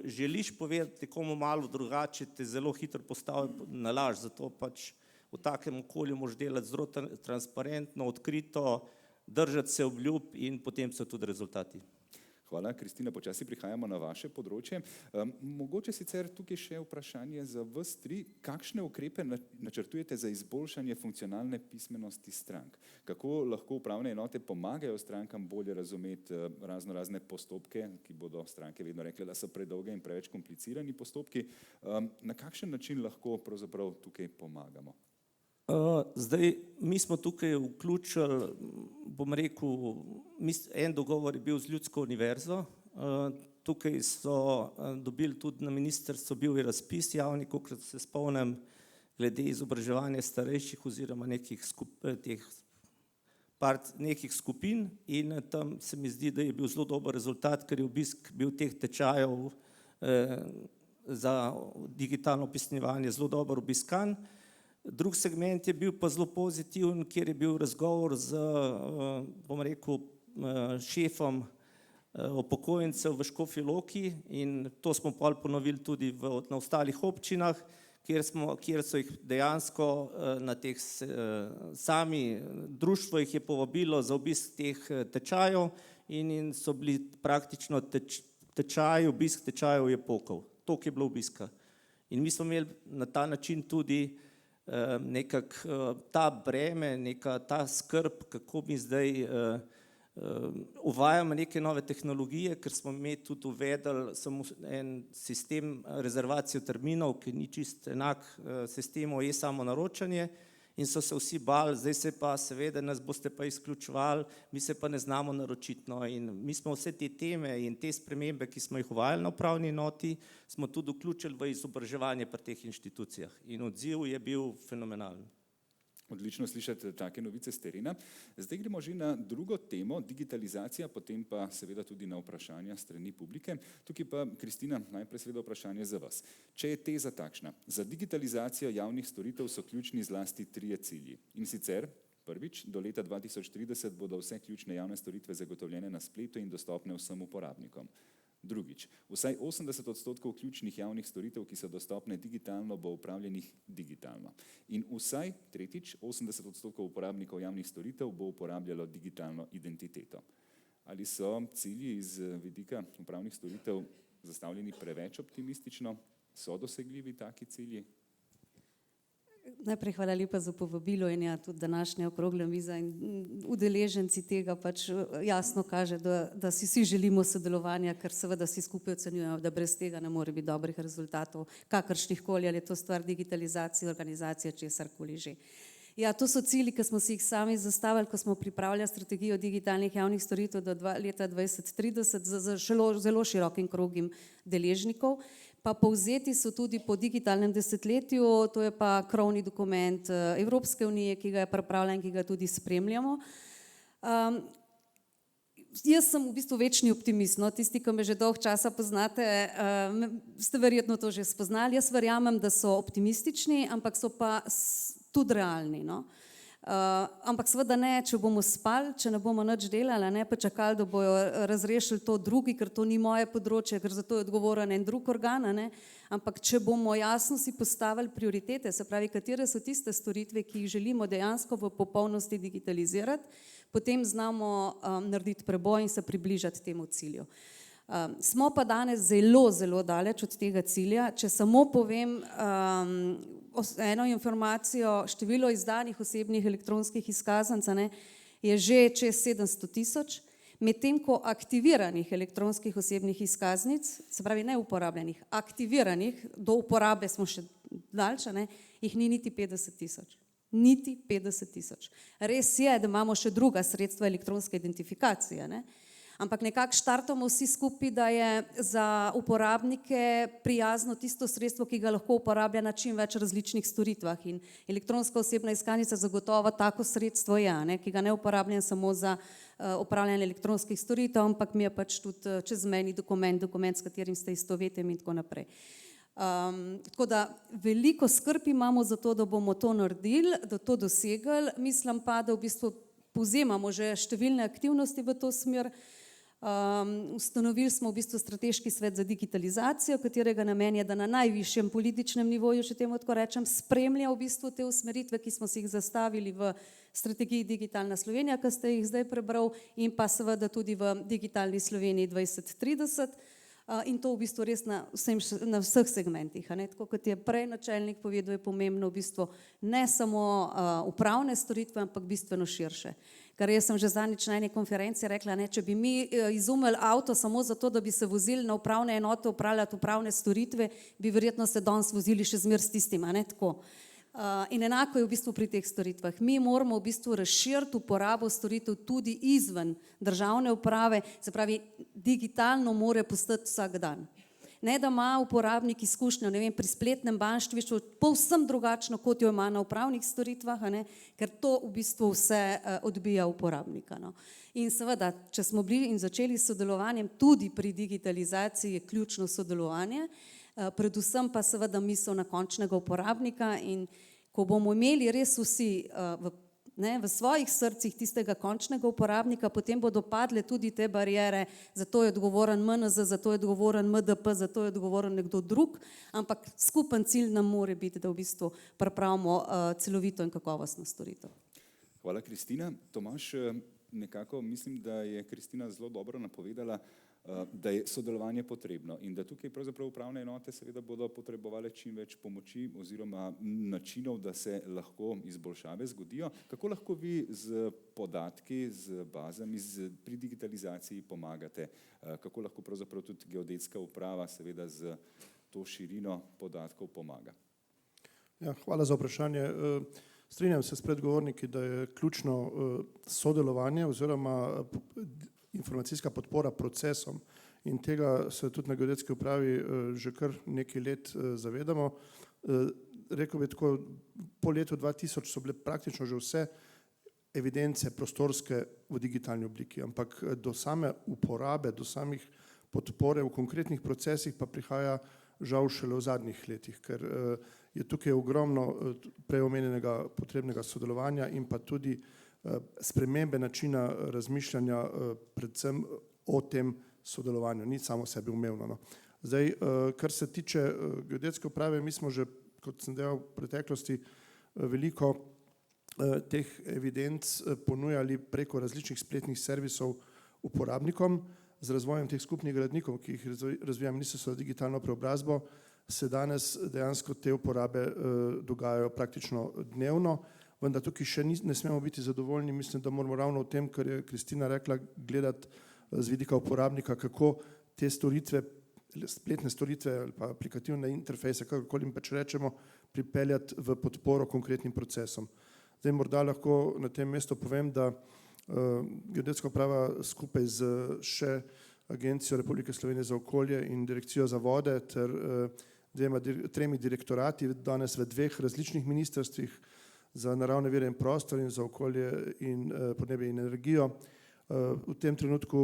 želiš povedati komu malo drugače, te zelo hitro postavi na laž, zato pač v takem okolju moraš delati zelo transparentno, odkrito, držati se obljub in potem so tudi rezultati. Hvala, Kristina, počasi prihajamo na vaše področje. Mogoče sicer tukaj še vprašanje za vas tri, kakšne ukrepe načrtujete za izboljšanje funkcionalne pismenosti strank? Kako lahko upravne enote pomagajo strankam bolje razumeti razne postopke, ki bodo stranke vedno rekle, da so predolge in preveč komplicirani postopki? Na kakšen način lahko pravzaprav tukaj pomagamo? Zdaj, mi smo tukaj vključili, bom rekel, en dogovor je bil z Ljudsko univerzo, tukaj so dobili tudi na ministrstvu, bil je razpis javni, kolikor se spomnim, glede izobraževanja starejših oziroma nekih skupin in tam se mi zdi, da je bil zelo dober rezultat, ker je obisk bil teh tečajev za digitalno opismenjevanje zelo dobro obiskan. Drug segment je bil pa zelo pozitiven, kjer je bil razgovor z, bom rekel, šefom upokojencev v Škofji Loki in to smo ponovili tudi na ostalih občinah, kjer so jih dejansko na teh sami društvo jih je povabilo za obisk teh tečajev in so bili praktično tečaji, obisk tečajev je pokal. Toliko je bilo obiska. In mi smo imeli na ta način tudi nekako ta breme, ta skrb, kako mi zdaj uvajamo neke nove tehnologije, ker smo mi tudi uvedli samo en sistem rezervacije terminov, ki ni čist enak sistemu e-samonaročanje in so se vsi bali, zdaj se pa seveda nas boste pa izključevali, mi se pa ne znamo naročiti. No, in mi smo vse te teme in te spremembe, ki smo jih uvajali na upravni enoti, smo tudi vključili v izobraževanje pri teh inštitucijah in odziv je bil fenomenalen. Odlično slišati take novice s terena. Zdaj gremo že na drugo temo, digitalizacija, potem pa seveda tudi na vprašanja strani publike. Tukaj pa, Kristina, najprej seveda vprašanje za vas. Če je teza takšna, za digitalizacijo javnih storitev so ključni zlasti 3 cilji. In sicer, prvič, do leta 2030 bodo vse ključne javne storitve zagotovljene na spletu in dostopne vsem uporabnikom. Drugič, vsaj 80% ključnih javnih storitev, ki so dostopne digitalno, bo upravljenih digitalno. In vsaj, tretjič, 80% uporabnikov javnih storitev bo uporabljalo digitalno identiteto. Ali so cilji iz vidika upravnih storitev zastavljeni preveč optimistično? So dosegljivi taki cilji? Najprej hvala lepa za povabilo in ja, tudi današnja okrogla miza in udeleženci tega pač jasno kaže, da si vsi želimo sodelovanja, ker seveda vsi skupaj ocenjujemo, da brez tega ne more biti dobrih rezultatov, kakršnih koli, ali je to stvar digitalizacije, organizacije, česarkoli že. Ja, to so cilji, ki smo si jih sami zastavili, ko smo pripravljali strategijo digitalnih javnih storitev do leta 2030 z zelo širokim krogom deležnikov. Pa povzeti so tudi po digitalnem desetletju, to je pa krovni dokument Evropske unije, ki ga je pripravljen, ki ga tudi spremljamo. Jaz sem v bistvu večni optimist, no, tisti, ki me že dolgo časa poznate, ste verjetno to že spoznali. Jaz verjamem, da so optimistični, ampak so pa tudi realni. No. Ampak seveda ne, če bomo spali, če ne bomo nič delali, ne pa čakali, da bojo razrešili to drugi, ker to ni moje področje, ker za to je odgovoren en drug organ, ne. Ampak če bomo jasno si postavili prioritete, se pravi, katere so tiste storitve, ki jih želimo dejansko v popolnosti digitalizirati, potem znamo narediti preboj in se približati temu cilju. Smo pa danes zelo, zelo daleč od tega cilja. Če samo povem eno informacijo, število izdanih osebnih elektronskih izkaznic je že čez 700 000, medtem ko aktiviranih elektronskih osebnih izkaznic, se pravi ne uporabljenih, aktiviranih, do uporabe smo še daljše, jih ni niti 50 000. Niti 50 000. Res je, da imamo še druga sredstva elektronske identifikacije, ne? Ampak nekako štartamo vsi skupaj, da je za uporabnike prijazno tisto sredstvo, ki ga lahko uporablja na čim več različnih storitvah. In elektronska osebna izkaznica zagotovo tako sredstvo je, ne? Ki ga ne uporabljam samo za upravljanje elektronskih storitev, ampak mi je pač tudi čezmejni dokument, s katerim ste istoveteni in tako naprej. Tako da veliko skrb imamo za to, da bomo to naredili, da to dosegli. Mislim pa, da v bistvu povzemamo že številne aktivnosti v to smer. Ustanovili smo v bistvu strateški svet za digitalizacijo, katerega namen je, da na najvišjem političnem nivoju, če temu tako rečem, spremlja v bistvu te usmeritve, ki smo si jih zastavili v strategiji Digitalna Slovenija, ki ste jih zdaj prebral, in pa seveda tudi v Digitalni Sloveniji 2030. In to v bistvu res na vseh segmentih. Tako kot je prej načelnik povedal, je pomembno v bistvu ne samo upravne storitve, ampak bistveno širše. Kar jaz sem že zadnjič na eni konferenci rekla, če bi mi izumili avto samo zato, da bi se vozili na upravne enote upravljati upravne storitve, bi verjetno se danes vozili še zmer s tistim, tako. In enako je v bistvu pri teh storitvah. Mi moramo v bistvu razširiti uporabo storitev tudi izven državne uprave, se pravi, digitalno mora postati vsak dan. Ne, da ima uporabnik izkušnjo, ne vem, pri spletnem bančništvu povsem drugačno, kot jo ima na upravnih storitvah, ker to v bistvu vse odbija uporabnika. No. In seveda, če smo bili in začeli s sodelovanjem tudi pri digitalizaciji, je ključno sodelovanje, predvsem pa seveda misel na končnega uporabnika, in ko bomo imeli res vsi v svojih srcih tistega končnega uporabnika, potem bodo padle tudi te barijere, zato je odgovoren MNZ, zato je odgovoren MDP, zato je odgovoren nekdo drug, ampak skupen cilj nam mora biti, da v bistvu pripravimo celovito in kakovostno storitev. Hvala, Kristina. Tomaž, nekako mislim, da je Kristina zelo dobro napovedala, da je sodelovanje potrebno in da tukaj pravzaprav upravne enote seveda bodo potrebovale čim več pomoči oziroma načinov, da se lahko izboljšave zgodijo. Kako lahko vi z podatki, z bazami, pri digitalizaciji pomagate? Kako lahko pravzaprav tudi geodetska uprava seveda z to širino podatkov pomaga? Ja, hvala za vprašanje. Strinjam se s predgovorniki, da je ključno sodelovanje oziroma informacijska podpora procesom, in tega se tudi na geodetski upravi že kar nekaj let zavedamo. Rekel bi tako, po letu 2000 so bile praktično že vse evidence prostorske v digitalni obliki, ampak do same uporabe, do samih podpore v konkretnih procesih pa prihaja žal šele v zadnjih letih, ker je tukaj ogromno preomenjenega potrebnega sodelovanja in pa tudi spremembe načina razmišljanja predvsem o tem sodelovanju, ni samo sebi umevno. No. Zdaj, kar se tiče geodetske uprave, mi smo že, kot sem dejal, v preteklosti veliko teh evidenc ponujali preko različnih spletnih servisov uporabnikom. Z razvojem teh skupnih gradnikov, ki jih razvija Ministrstvo za digitalno preobrazbo, se danes dejansko te uporabe dogajajo praktično dnevno. Vendar tukaj še ne smemo biti zadovoljni, mislim, da moramo ravno v tem, kar je Kristina rekla, gledati z vidika uporabnika, kako te storitve, spletne storitve ali pa aplikativne interfejse, kakorkoli jim pač rečemo, pripeljati v podporo konkretnim procesom. Zdaj morda lahko na tem mestu povem, da Geodetska uprava skupaj z še Agencijo Republike Slovenije za okolje in Direkcijo za vode ter tremi direktorati danes v 2 različnih ministrstvih za naravne vire in prostor in za okolje in podnebje in energijo. V tem trenutku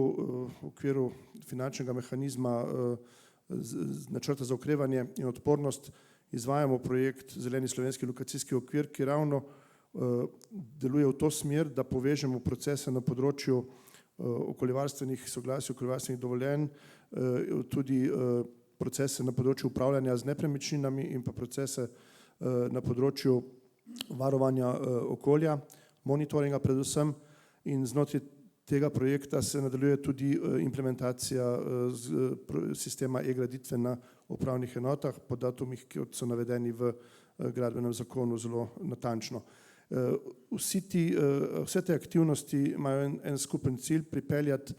v okviru finančnega mehanizma načrta za okrevanje in odpornost izvajamo projekt Zeleni slovenski lokacijski okvir, ki ravno deluje v to smer, da povežemo procese na področju okoljevarstvenih soglasij, okoljevarstvenih dovoljenj, tudi procese na področju upravljanja z nepremičninami in pa procese na področju varovanja okolja, monitoringa predvsem, in znotraj tega projekta se nadaljuje tudi implementacija sistema e-graditve na upravnih enotah po datumih, ki so navedeni v gradbenem zakonu zelo natančno. Vse te aktivnosti imajo en skupen cilj, pripeljati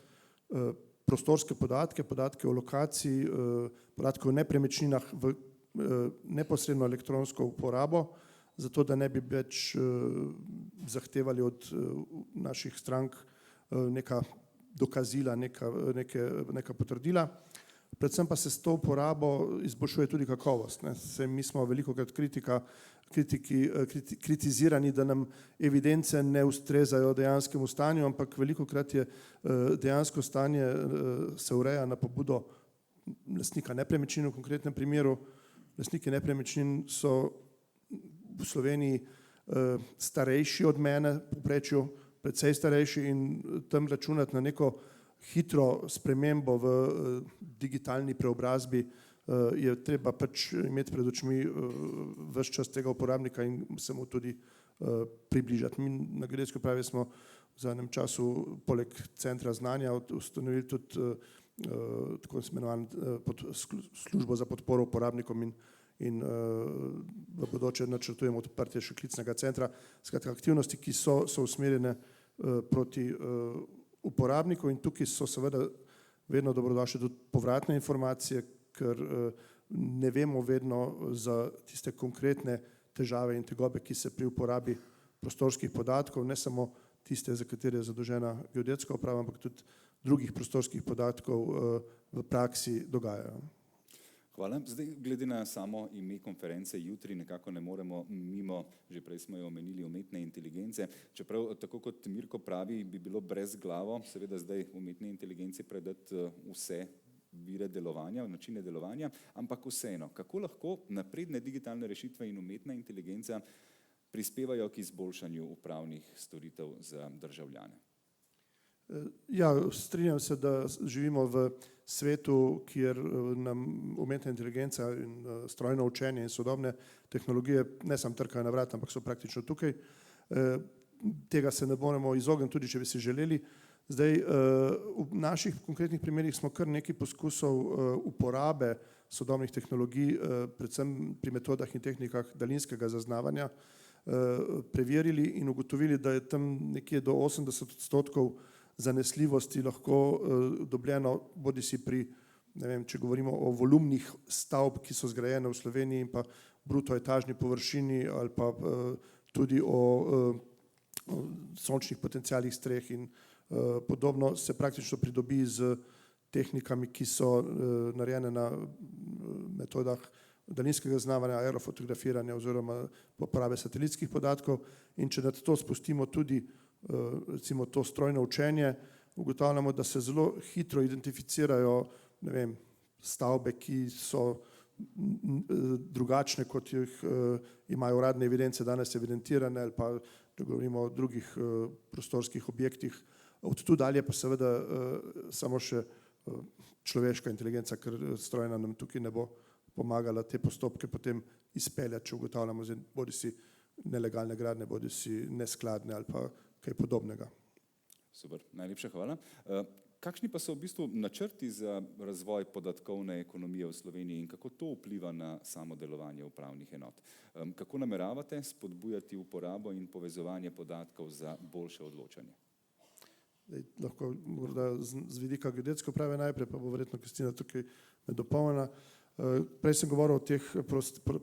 prostorske podatke, podatke o lokaciji, podatke o nepremičninah v neposredno elektronsko uporabo, zato da ne bi več zahtevali od naših strank neka dokazila, neka potrdila. Predvsem pa se s to uporabo izboljšuje tudi kakovost. Saj mi smo velikokrat kritizirani, da nam evidence ne ustrezajo dejanskemu stanju, ampak velikokrat je dejansko stanje se ureja na pobudo lastnika nepremičnin v konkretnem primeru. Lastniki nepremičnin so v Sloveniji starejši od mene, v povprečju precej starejši, in tam računati na neko hitro spremembo v digitalni preobrazbi je treba pač imeti pred očmi ves čas tega uporabnika in se mu tudi približati. Mi na Geodetski upravi smo v zadnjem času poleg centra znanja ustanovili tudi tako imenovan službo za podporo uporabnikom in v bodoče načrtujemo odprtje še klicnega centra. Skratka, aktivnosti, ki so usmerjene proti uporabniku, in tukaj so seveda vedno dobrodošle tudi povratne informacije, ker ne vemo vedno za tiste konkretne težave in tegobe, ki se pri uporabi prostorskih podatkov, ne samo tiste, za katere je zadolžena Geodetska uprava, ampak tudi drugih prostorskih podatkov v praksi dogajajo. Hvala. Zdaj, glede na samo ime konference, jutri nekako ne moremo mimo, že prej smo jo omenili, umetne inteligence, čeprav tako kot Mirko pravi, bi bilo brezglavo seveda zdaj umetne inteligence predati vse vire delovanja, načine delovanja, ampak vseeno, kako lahko napredne digitalne rešitve in umetna inteligenca prispevajo k izboljšanju upravnih storitev za državljane? Ja, strinjam se, da živimo v svetu, kjer nam umetna inteligenca in strojno učenje in sodobne tehnologije ne samo trkajo na vrata, ampak so praktično tukaj. Tega se ne moremo izogniti, tudi če bi si želeli. Zdaj, v naših konkretnih primerih smo kar nekaj poskusov uporabe sodobnih tehnologij, predvsem pri metodah in tehnikah daljinskega zaznavanja, preverili in ugotovili, da je tam nekje do 80% zanesljivosti lahko dobljeno bodisi pri, ne vem, če govorimo o volumnih stavb, ki so zgrajene v Sloveniji, in pa bruto etažni površini, ali pa tudi o sončnih potencialih streh in podobno, se praktično pridobi z tehnikami, ki so narejene na metodah daljinskega zaznavanja, aerofotografiranja oziroma uporabe satelitskih podatkov. In če na to spustimo tudi recimo to strojno učenje, ugotavljamo, da se zelo hitro identificirajo, ne vem, stavbe, ki so drugačne, kot jih imajo uradne evidence danes evidentirane, ali pa da govorimo o drugih prostorskih objektih. Od tu dalje pa seveda samo še človeška inteligenca, ker strojna nam tukaj ne bo pomagala te postopke potem izpeljati, če ugotavljamo bodisi nelegalne gradnje, bodisi neskladne ali pa kaj podobnega. Super, najlepša hvala. Kakšni pa so v bistvu načrti za razvoj podatkovne ekonomije v Sloveniji in kako to vpliva na samo delovanje upravnih enot? Kako nameravate spodbujati uporabo in povezovanje podatkov za boljše odločanje? Lahko morda z vidika Geodetske uprave najprej, pa bo verjetno Kristina tukaj dopolnila. Prej sem govoril o teh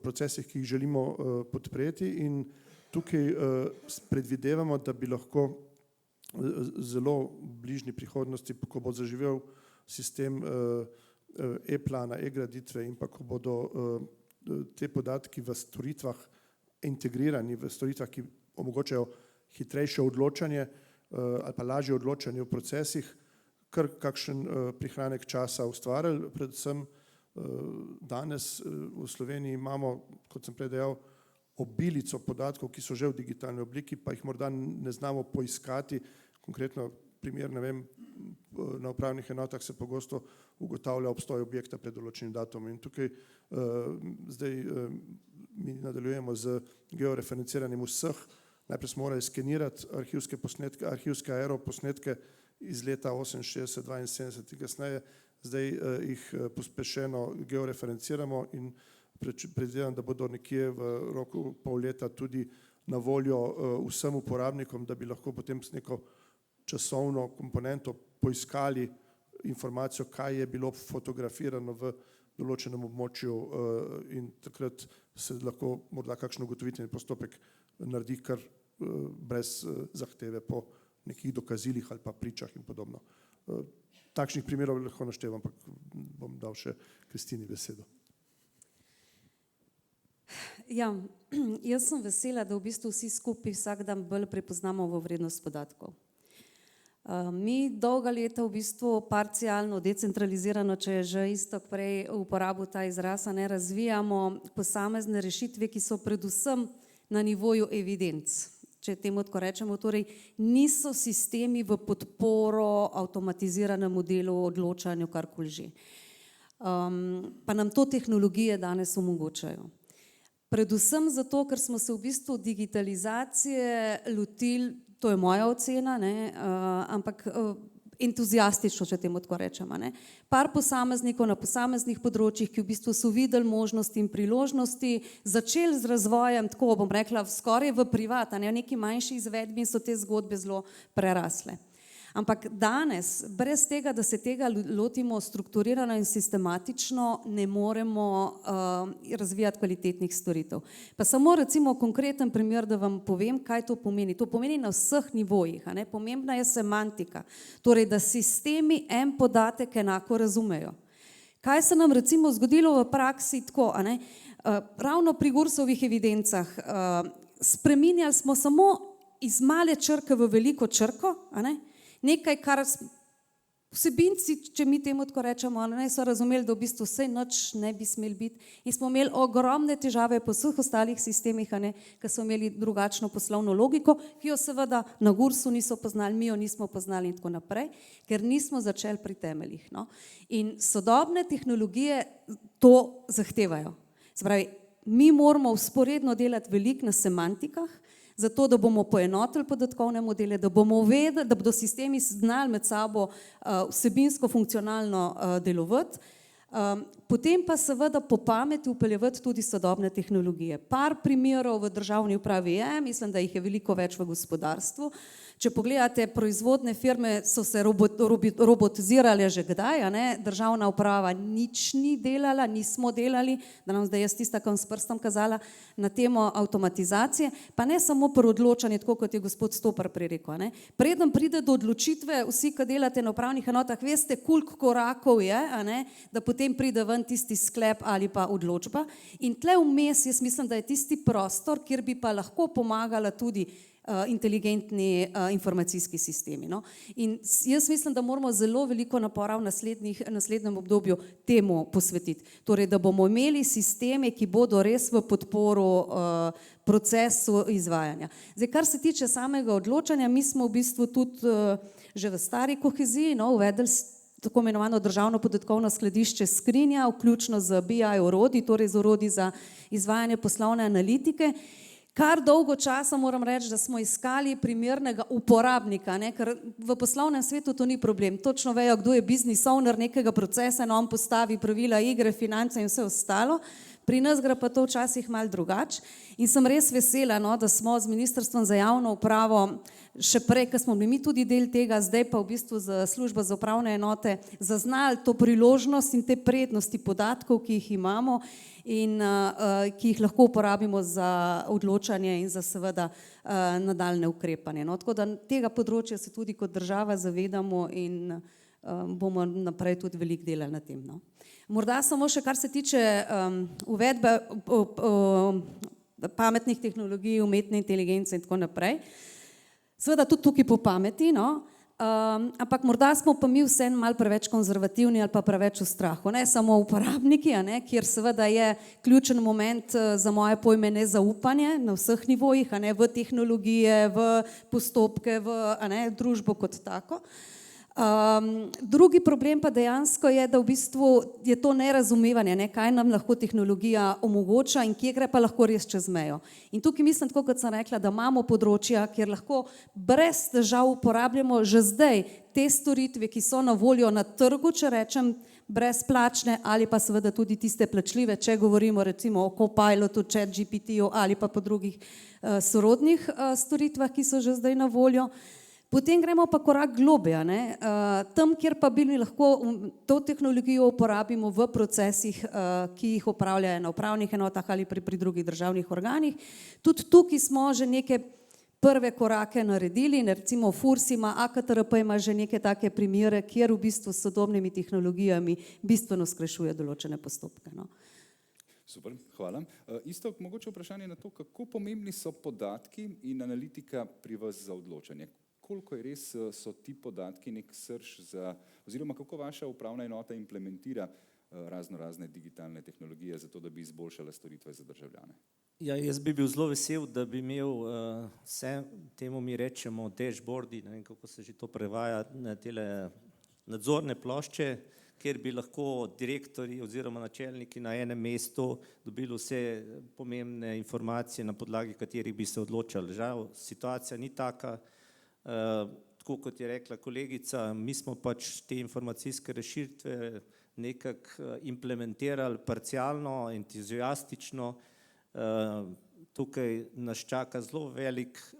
procesih, ki jih želimo podpreti, in tukaj predvidevamo, da bi lahko zelo v bližnji prihodnosti, ko bo zaživel sistem e-plana, e-graditve in pa ko bodo te podatki v storitvah integrirani, v storitvah, ki omogočajo hitrejše odločanje ali pa lažje odločanje v procesih, kar kakšen prihranek časa ustvarili. Predvsem danes v Sloveniji imamo, kot sem prej dejal, obilico podatkov, ki so že v digitalni obliki, pa jih morda ne znamo poiskati. Konkretno primer, ne vem, na upravnih enotah se pogosto ugotavlja obstoj objekta pred določenim datumom. In tukaj zdaj mi nadaljujemo z georeferenciranjem vseh. Najprej smo morali skenirati arhivske posnetke, arhivske aeroposnetke iz leta 68, 72 in kasneje. Zdaj jih pospešeno georeferenciramo in predvidevam, da bodo nekje v roku pol leta tudi na voljo vsem uporabnikom, da bi lahko potem s neko časovno komponento poiskali informacijo, kaj je bilo fotografirano v določenem območju in takrat se lahko morda kakšen ugotovitveni postopek naredi kar brez zahteve po nekih dokazilih ali pa pričah in podobno. Takšnih primerov lahko naštevam, ampak bom dal še Kristini besedo. Ja, jaz sem vesela, da v bistvu vsi skupaj vsak dan bolj prepoznamo v vrednost podatkov. Mi dolga leta v bistvu parcialno, decentralizirano, če je že Iztok prej uporabil ta izraz, ne razvijamo posamezne rešitve, ki so predvsem na nivoju evidenc. Če temu tako rečemo, torej niso sistemi v podporo avtomatiziranemu delu, odločanju, karkoli že. Pa nam to tehnologije danes omogočajo. Predvsem zato, ker smo se v bistvu digitalizacije lotili, to je moja ocena, ne, ampak entuzijastično, če temu tako rečemo. Ne. Par posameznikov na posameznih področjih, ki v bistvu so videli možnosti in priložnosti, začeli z razvojem, tako bom rekla, skoraj v privat, ne, v neki manjši izvedbi in so te zgodbe zelo prerasle. Ampak danes, brez tega, da se tega lotimo strukturirano in sistematično, ne moremo razvijati kvalitetnih storitev. Pa samo recimo konkreten primer, da vam povem, kaj to pomeni. To pomeni na vseh nivojih, a ne? Pomembna je semantika, torej da sistemi en podatek enako razumejo. Kaj se nam recimo zgodilo v praksi tako, a ne? Ravno pri Gursovih evidencah spreminjali smo samo iz male črke v veliko črko, a ne? Nekaj, kar vsebinci, če mi temu tako rečemo, ne, so razumeli, da v bistvu vse nič ne bi smeli biti in smo imeli ogromne težave po vseh ostalih sistemih, a ne, ker so imeli drugačno poslovno logiko, ki jo seveda na Gursu niso poznali, mi jo nismo poznali in tako naprej, ker nismo začeli pri temeljih. No. In sodobne tehnologije to zahtevajo. Se pravi, mi moramo vzporedno delati veliko na semantikah, zato, da bomo poenotili podatkovne modele, da bomo vedeli, da bodo sistemi znali med sabo vsebinsko, funkcionalno delovati, potem pa seveda po pameti vpeljevati tudi sodobne tehnologije. Par primerov v državni upravi je, mislim, da jih je veliko več v gospodarstvu. Če pogledate, proizvodne firme so se robotizirale že kdaj, a ne? Državna uprava nič ni delala, nismo delali, da nam zdaj jaz tista, ki vam s prstom kazala na temo avtomatizacije, pa ne samo pri odločanju, tako kot je gospod Stopar prej rekel. Ne? Preden pride do odločitve, vsi, ki delate na upravnih enotah, veste, koliko korakov je, a ne? Da potem pride ven tisti sklep ali pa odločba. In tle vmes jaz mislim, da je tisti prostor, kjer bi pa lahko pomagala tudi inteligentni informacijski sistemi. No? In jaz mislim, da moramo zelo veliko napora v naslednjem obdobju temu posvetiti. Torej, da bomo imeli sisteme, ki bodo res v podporo procesu izvajanja. Zdaj, kar se tiče samega odločanja, mi smo v bistvu tudi že v stari koheziji uvedli tako imenovano državno podatkovno skladišče skrinja, vključno z BI orodji, torej z orodji za izvajanje poslovne analitike. Kar dolgo časa moram reči, da smo iskali primernega uporabnika, ne? Ker v poslovnem svetu to ni problem. Točno vejo, kdo je business owner nekega procesa in on postavi pravila igre, finance in vse ostalo. Pri nas gre pa to včasih malo drugače in sem res vesela, no, da smo z Ministrstvom za javno upravo še prej, ko smo bili mi tudi del tega, zdaj pa v bistvu za službo za upravne enote zaznali to priložnost in te prednosti podatkov, ki jih imamo in ki jih lahko uporabimo za odločanje in za seveda nadaljne ukrepanje. No, tako da tega področja se tudi kot država zavedamo in bomo naprej tudi veliko delali na tem. No. Morda samo še kar se tiče uvedbe pametnih tehnologij, umetne inteligence in tako naprej. Seveda tudi tukaj po pameti, no. Ampak morda smo pa mi vseeno malo preveč konzervativni ali pa preveč v strahu. Ne samo uporabniki, a ne, kjer seveda je ključen moment za moje pojme nezaupanje na vseh nivojih, a ne, v tehnologije, v postopke, v družbo kot tako. Drugi problem pa dejansko je, da v bistvu je to nerazumevanje, ne, kaj nam lahko tehnologija omogoča in kje gre pa lahko res čez mejo. In tukaj mislim, tako kot sem rekla, da imamo področja, kjer lahko brez težav uporabljamo že zdaj te storitve, ki so na voljo na trgu, če rečem, brezplačne ali pa seveda tudi tiste plačljive, če govorimo recimo o Copilotu, ChatGPT-ju ali pa po drugih sorodnih storitvah, ki so že zdaj na voljo. Potem gremo pa korak globlje, ne. Tam, kjer pa bi lahko to tehnologijo uporabimo v procesih, ki jih upravljajo na upravnih enotah ali pri drugih državnih organih. Tudi tukaj smo že neke prve korake naredili, recimo FURS ima, AKTRP ima že neke take primere, kjer v bistvu s sodobnimi tehnologijami bistveno skrajšuje določene postopke. No. Super, hvala. Isto mogoče vprašanje na to, kako pomembni so podatki in analitika pri vas za odločanje. Koliko je res so ti podatki nek srž za, oziroma kako vaša upravna enota implementira razne digitalne tehnologije za to, da bi izboljšala storitve za državljane? Ja, jaz bi bil zelo vesel, da bi imel vse, temu mi rečemo dashboardi, ne vem, kako se že to prevaja, na tele nadzorne plošče, kjer bi lahko direktorji oziroma načelniki na enem mestu dobili vse pomembne informacije, na podlagi katerih bi se odločali. Žal, situacija ni taka. Tako kot je rekla kolegica, mi smo pač te informacijske rešitve nekako implementirali parcialno, entuziastično. Tukaj nas čaka zelo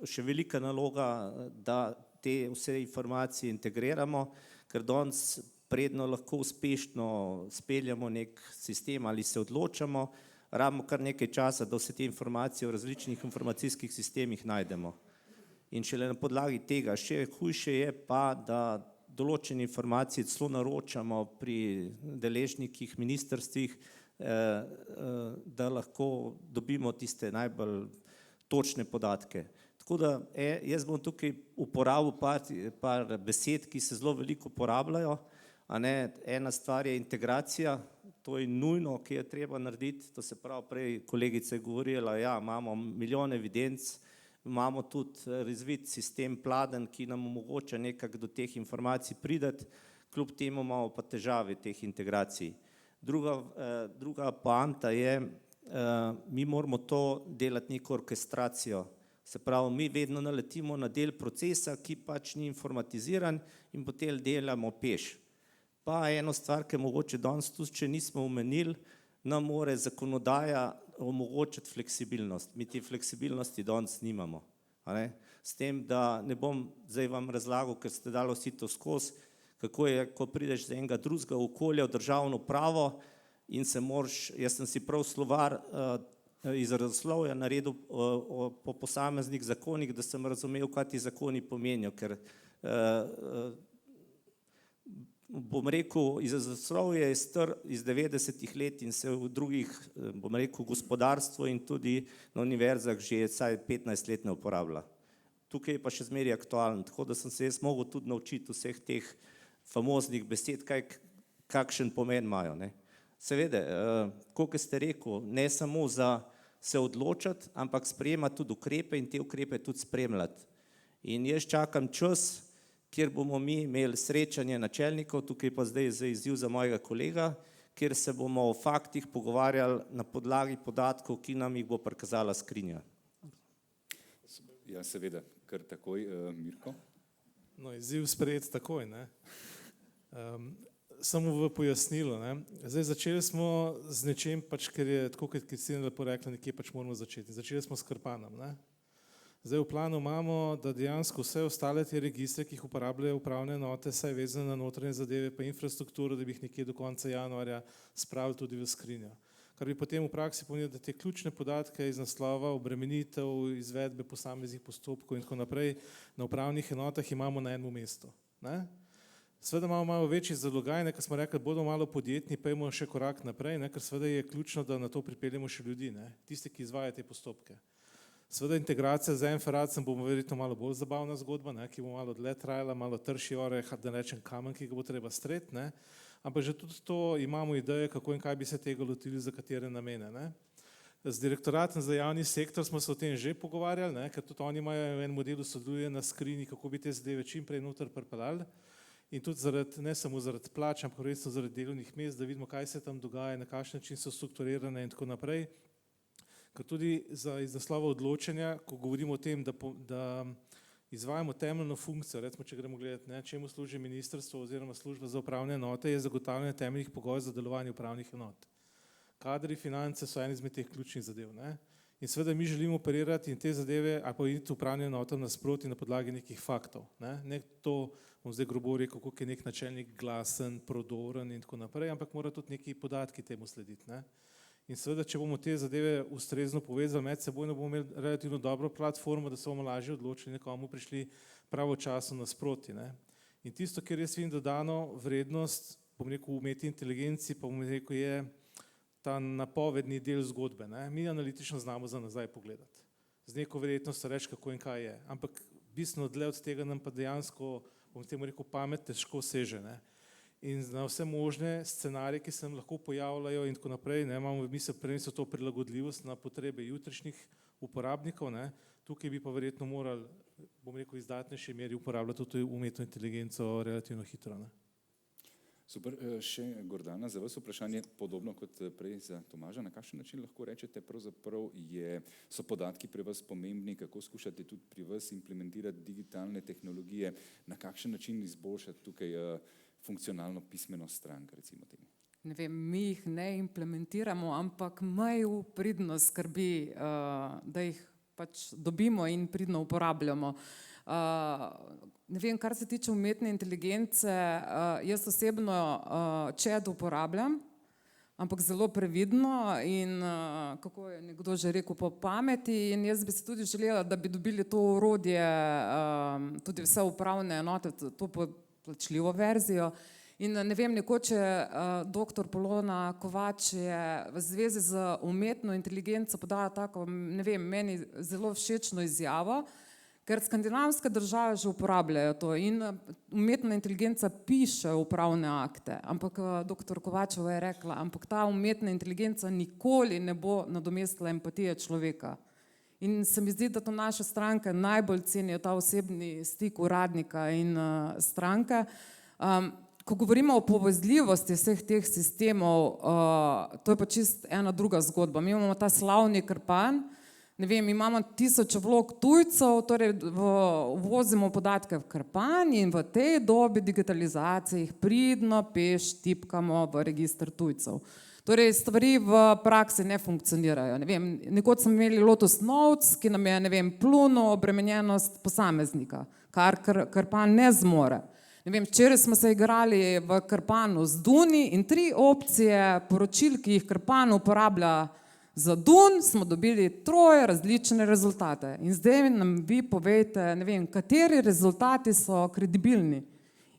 še velika naloga, da te vse informacije integriramo, ker danes predno lahko uspešno speljamo nek sistem ali se odločamo, rabimo kar nekaj časa, da vse te informacije v različnih informacijskih sistemih najdemo. In šele na podlagi tega, še hujše je pa, da določene informacije celo naročamo pri deležnikih, ministrstvih, da lahko dobimo tiste najbolj točne podatke. Tako da jaz bom tukaj uporabil par besed, ki se zelo veliko uporabljajo. Ena stvar je integracija, to je nujno, ki je treba narediti, to se pravi, prej kolegica je govorila, ja, imamo milijon evidenc, imamo tudi razvit sistem Pladen, ki nam omogoča nekako do teh informacij priti, kljub temu imamo pa težave teh integracij. Druga poanta je, mi moramo to delati neko orkestracijo. Se pravi, mi vedno naletimo na del procesa, ki pač ni informatiziran in potem delamo peš. Pa eno stvar, ki mogoče danes tudi, če nismo omenili, nam more zakonodaja omogočiti fleksibilnost. Mi te fleksibilnosti danes nimamo. S tem, da ne bom zdaj vam razlagal, ker ste dali vsi to skozi, kako je, ko prideš z enega drugega okolja v državno pravo in se moraš, jaz sem si prav slovar iz razslovja naredil po posameznih zakonih, da sem razumel, kaj ti zakoni pomenijo, ker bom rekel, izrazoslovje je star iz 90-ih let in se v drugih, bom rekel, gospodarstvu in tudi na univerzah že vsaj 15 let ne uporablja. Tukaj je pa še zmeraj aktualen, tako da sem se jaz mogel tudi naučiti vseh teh famoznih besed, kakšen pomen imajo. Seveda, kot ste rekel, ne samo za se odločati, ampak sprejemati tudi ukrepe in te ukrepe tudi spremljati. In jaz čakam čas, kjer bomo mi imeli srečanje načelnikov, tukaj pa zdaj za izziv za mojega kolega, kjer se bomo o faktih pogovarjali na podlagi podatkov, ki nam jih bo prikazala skrinja. Ja, seveda, kar takoj, Mirko. No, izziv sprejeti takoj, ne. samo v pojasnilo. Ne. Zdaj, začeli smo z nečem, pač, ker je, tako kot Kristina lepo rekla, nekje pač moramo začeti. Začeli smo s Krpanom. Ne. Zdaj v planu imamo, da dejansko vse ostale te registre, ki jih uporabljajo upravne enote, saj vezane na notranje zadeve pa infrastrukturo, da bi jih nekje do konca januarja spravili tudi v skrinjo. Kar bi potem v praksi pomenilo, da te ključne podatke iz naslova obremenitev, izvedbe posameznih postopkov in tako naprej na upravnih enotah imamo na enem mestu. Ne? Seveda imamo malo večji zalogaj, ker smo rekli, bodo malo podjetni, pa imamo še korak naprej, ne? Ker seveda je ključno, da na to pripeljemo še ljudi, ne? Tisti, ki izvajajo te postopke. Seveda integracija z MFRAC-em bo verjetno malo bolj zabavna zgodba, ne? Ki bo malo dlje trajala, malo trši oreh, da ne rečem kamen, ki ga bo treba streti, ne? Ampak že tudi to imamo ideje, kako in kaj bi se tega lotili, za katere namene. Ne? Z direktoratom za javni sektor smo se o tem že pogovarjali, ne? Ker tudi oni imajo en model, sodeluje na skrini, kako bi te zadeve čim prej noter pripeljali. In tudi zaradi, ne samo zaradi plač, ampak predvsem zaradi delovnih mest, da vidimo, kaj se tam dogaja, na kakšen način so strukturirane in tako naprej. Ker tudi iz naslova odločanja, ko govorimo o tem, da izvajamo temeljno funkcijo, recimo, če gremo gledati, ne, čemu služi ministrstvo oziroma služba za upravne enote, je zagotavljanje temeljnih pogojev za delovanje upravnih enot. Kadri, finance so eni izmed teh ključnih zadev. Ne. In seveda mi želimo operirati in te zadeve, ali pa iti upravnim enotam nasproti na podlagi nekih faktov. Ne to, bom zdaj grobo rekel, kako je nek načelnik glasen, prodoren in tako naprej, ampak mora tudi neki podatki temu slediti. Ne. In seveda, če bomo te zadeve ustrezno povezali med seboj, bomo imeli relativno dobro platformo, da se bomo lažje odločili, nekomu prišli pravočasno nasproti. Ne. In tisto, kjer jaz vidim dodano vrednost, bom rekel, umetni inteligenci, pa bom rekel, je ta napovedni del zgodbe. Ne. Mi analitično znamo za nazaj pogledati. Z neko verjetnostjo reči, kako in kaj je. Ampak bistveno dlje od tega nam pa dejansko, bom temu rekel, pamet težko seže. Ne. In na vse možne scenarije, ki se nam lahko pojavljajo in tako naprej, ne, imamo v misli predvsem to prilagodljivost na potrebe jutrišnjih uporabnikov, ne. Tukaj bi pa verjetno morali, bom rekel, izdatnejši meri uporabljati tudi umetno inteligenco relativno hitro. Ne. Super, še Gordana, za vas vprašanje podobno kot prej za Tomaža, na kakšen način lahko rečete, pravzaprav so podatki pri vas pomembni, kako skušate tudi pri vas implementirati digitalne tehnologije, na kakšen način izboljšati tukaj funkcionalno pismenost strank, recimo temu? Ne vem, mi jih ne implementiramo, ampak Maju pridno skrbi, da jih pač dobimo in pridno uporabljamo. Ne vem, kar se tiče umetne inteligence, jaz osebno chat uporabljam, ampak zelo previdno in kako je nekdo že rekel, po pameti, in jaz bi si tudi želela, da bi dobili to orodje, tudi vse upravne enote, to plačljivo verzijo. In ne vem, nekoč je doktor Polona Kovač je v zvezi z umetno inteligenco podala tako, ne vem, meni zelo všečno izjavo, ker skandinavske države že uporabljajo to in umetna inteligenca piše upravne akte, ampak doktor Kovačeva je rekla, ampak ta umetna inteligenca nikoli ne bo nadomestila empatije človeka. In se mi zdi, da to naše stranke najbolj cenijo, ta osebni stik uradnika in stranke. Ko govorimo o povezljivosti vseh teh sistemov, to je pa čist ena druga zgodba. Mi imamo ta slavni Krpan, ne vem, imamo 1000 vlog tujcev, torej vozimo podatke v Krpan in v tej dobi digitalizacije jih pridno peš tipkamo v register tujcev. Torej, stvari v praksi ne funkcionirajo. Ne vem, nekoč smo imeli Lotus Notes, ki nam je, ne vem, plunil obremenjenost posameznika, kar Krpan ne zmore. Ne vem, včeraj smo se igrali v Krpanu z Duni in 3 opcije poročil, ki jih Krpan uporablja za Dun, smo dobili 3 različne rezultate. In zdaj nam vi povejte, ne vem, kateri rezultati so kredibilni.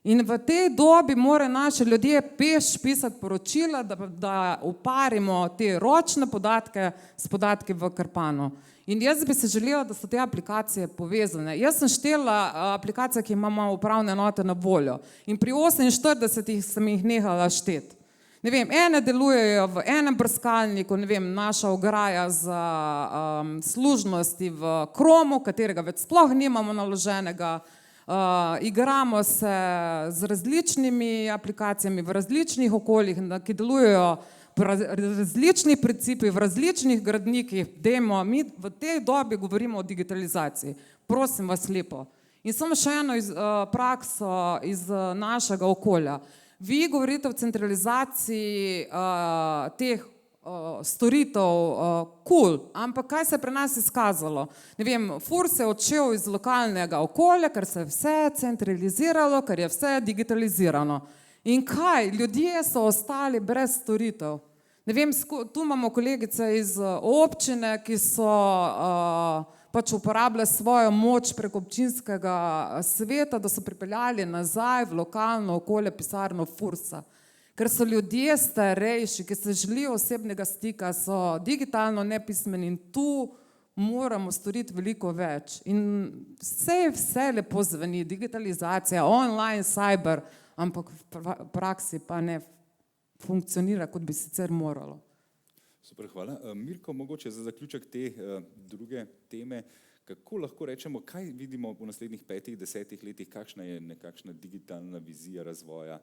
In v tej dobi morajo naši ljudje peš pisati poročila, da uparimo te ročne podatke s podatki v Krpanu. In jaz bi se želela, da so te aplikacije povezane. Jaz sem štela aplikacije, ki imamo upravne enote na voljo. In pri 48 sem jih nehala šteti. Ne vem, ene delujejo v enem brskalniku, ne vem, naša ograja za služnosti v Chromu, katerega več sploh nimamo naloženega. Igramo se z različnimi aplikacijami v različnih okoljih, ki delujejo po različnih principih, v različnih gradnikih. Dajmo, mi v tej dobi govorimo o digitalizaciji. Prosim vas lepo. In samo še eno prakso iz našega okolja. Vi govorite o centralizaciji teh storitev, ampak kaj se je pri nas izkazalo? Ne vem, Furs je odšel iz lokalnega okolja, ker se je vse centraliziralo, ker je vse digitalizirano. In kaj? Ljudje so ostali brez storitev. Ne vem, tu imamo kolegice iz občine, ki so pač uporabljali svojo moč preko občinskega sveta, da so pripeljali nazaj v lokalno okolje pisarno Fursa. Ker so ljudje starejši, ki se želijo osebnega stika, so digitalno nepismeni in tu moramo storiti veliko več. In vse lepo zveni, digitalizacija, online, cyber, ampak v praksi pa ne funkcionira, kot bi sicer moralo. Super, hvala. Mirko, mogoče za zaključek te druge teme, kako lahko rečemo, kaj vidimo v naslednjih 5-10 letih, kakšna je nekakšna digitalna vizija razvoja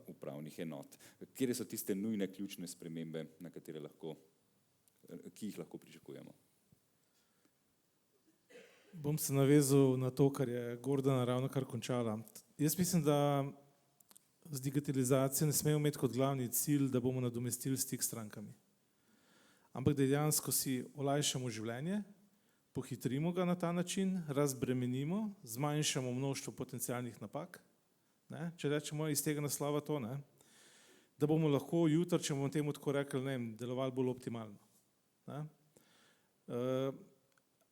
upravnih enot? Kje so tiste nujne ključne spremembe, ki jih lahko pričakujemo? Bom se navezal na to, kar je Gordana ravnokar končala. Jaz mislim, da z digitalizacijo ne smemo imeti kot glavni cilj, da bomo nadomestili stik s strankami. Ampak da dejansko si olajšamo življenje, pohitrimo ga na ta način, razbremenimo, zmanjšamo mnoštvo potencialnih napak. Ne? Če rečemo iz tega naslova to, ne? Da bomo lahko jutri, če bomo temu tako rekli, delovali bolj optimalno. Ne?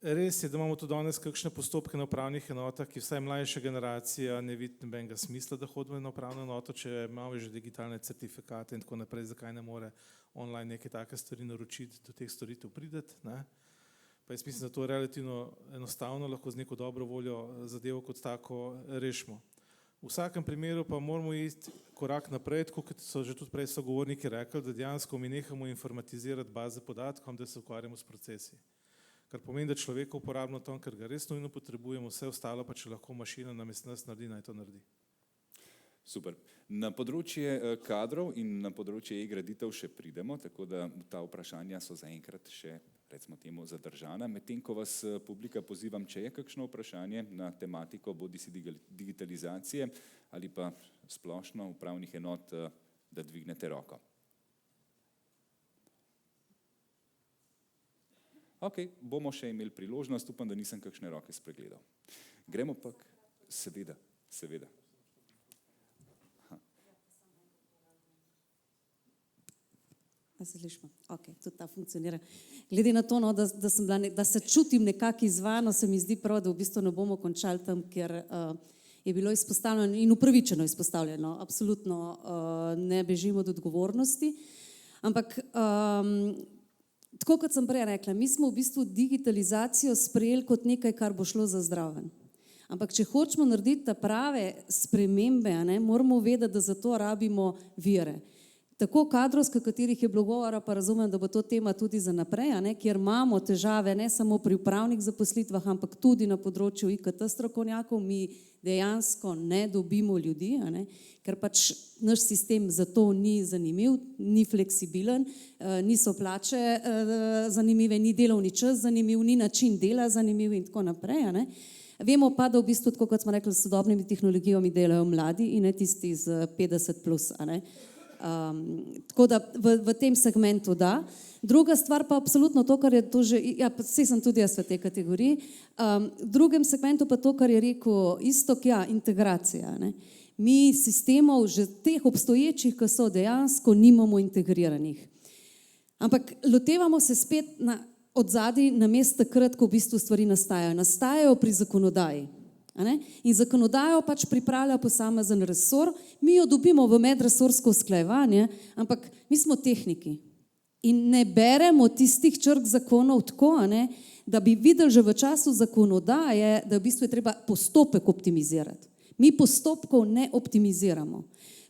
Res je, da imamo tudi danes kakšne postopke na upravnih enotah, ki vsaj mlajša generacija ne vidi nobenega smisla, da hodimo na upravno enoto, če imamo že digitalne certifikate in tako naprej, zakaj ne more online neke take stvari naročiti, do teh storitev prideti. Ne? Pa jaz mislim, da to relativno enostavno lahko z neko dobro voljo zadevo kot tako rešimo. V vsakem primeru pa moramo iti korak naprej, tako kot so že tudi prej sogovorniki rekli, da dejansko mi nehamo informatizirati baze podatkov, da se ukvarjamo s procesi. Kar pomeni, da človeka uporabimo tam, ker ga res nujno potrebujemo, vse ostalo pa če lahko mašina namesto nas naredi, naj to naredi. Super. Na področje kadrov in na področje e-graditev še pridemo, tako da ta vprašanja so zaenkrat še, recimo temu, zadržana. Medtem ko vas publika pozivam, če je kakšno vprašanje na tematiko bodisi digitalizacije ali pa splošno upravnih enot, da dvignete roko. Ok, bomo še imeli priložnost, upam, da nisem kakšne roke spregledal. Gremo pa, seveda. Ok, tudi ta funkcionira. Glede na to, da se čutim nekako izvano, se mi zdi prav, da v bistvu ne bomo končali tam, kjer je bilo izpostavljeno in upravičeno izpostavljeno. Absolutno ne bežimo od odgovornosti, ampak tako kot sem prej rekla, mi smo v bistvu digitalizacijo sprejeli kot nekaj, kar bo šlo za zraven. Ampak če hočemo narediti ta prave spremembe, moramo vedeti, da za to rabimo vire. Tako kadrovske, katerih je bilo govora, pa razumem, da bo to tema tudi za naprej, kjer imamo težave ne samo pri upravnih zaposlitvah, ampak tudi na področju IKT strokovnjakov, mi dejansko ne dobimo ljudi, ker pač naš sistem za to ni zanimiv, ni fleksibilen, niso plače zanimive, ni delovni čas zanimiv, ni način dela zanimiv in tako naprej. Vemo pa, da v bistvu, tako kot smo rekli, s sodobnimi tehnologijami delajo mladi in ne tisti z 50 plus. Tako da v tem segmentu da. Druga stvar pa absolutno to, kar je to že, saj sem tudi jaz v tej kategoriji, v drugem segmentu pa to, kar je rekel Iztok, integracija. Mi sistemov, že teh obstoječih, ki so dejansko, nimamo integriranih. Ampak lotevamo se spet od zadaj na mesto takrat, ko v bistvu stvari nastajajo. Nastajajo pri zakonodaji. In zakonodajo pač pripravlja posamezen resor, mi jo dobimo v medresorsko usklajevanje, ampak mi smo tehniki in ne beremo tistih črk zakonov tako, da bi videli že v času zakonodaje, da v bistvu je treba postopek optimizirati. Mi postopkov ne optimiziramo.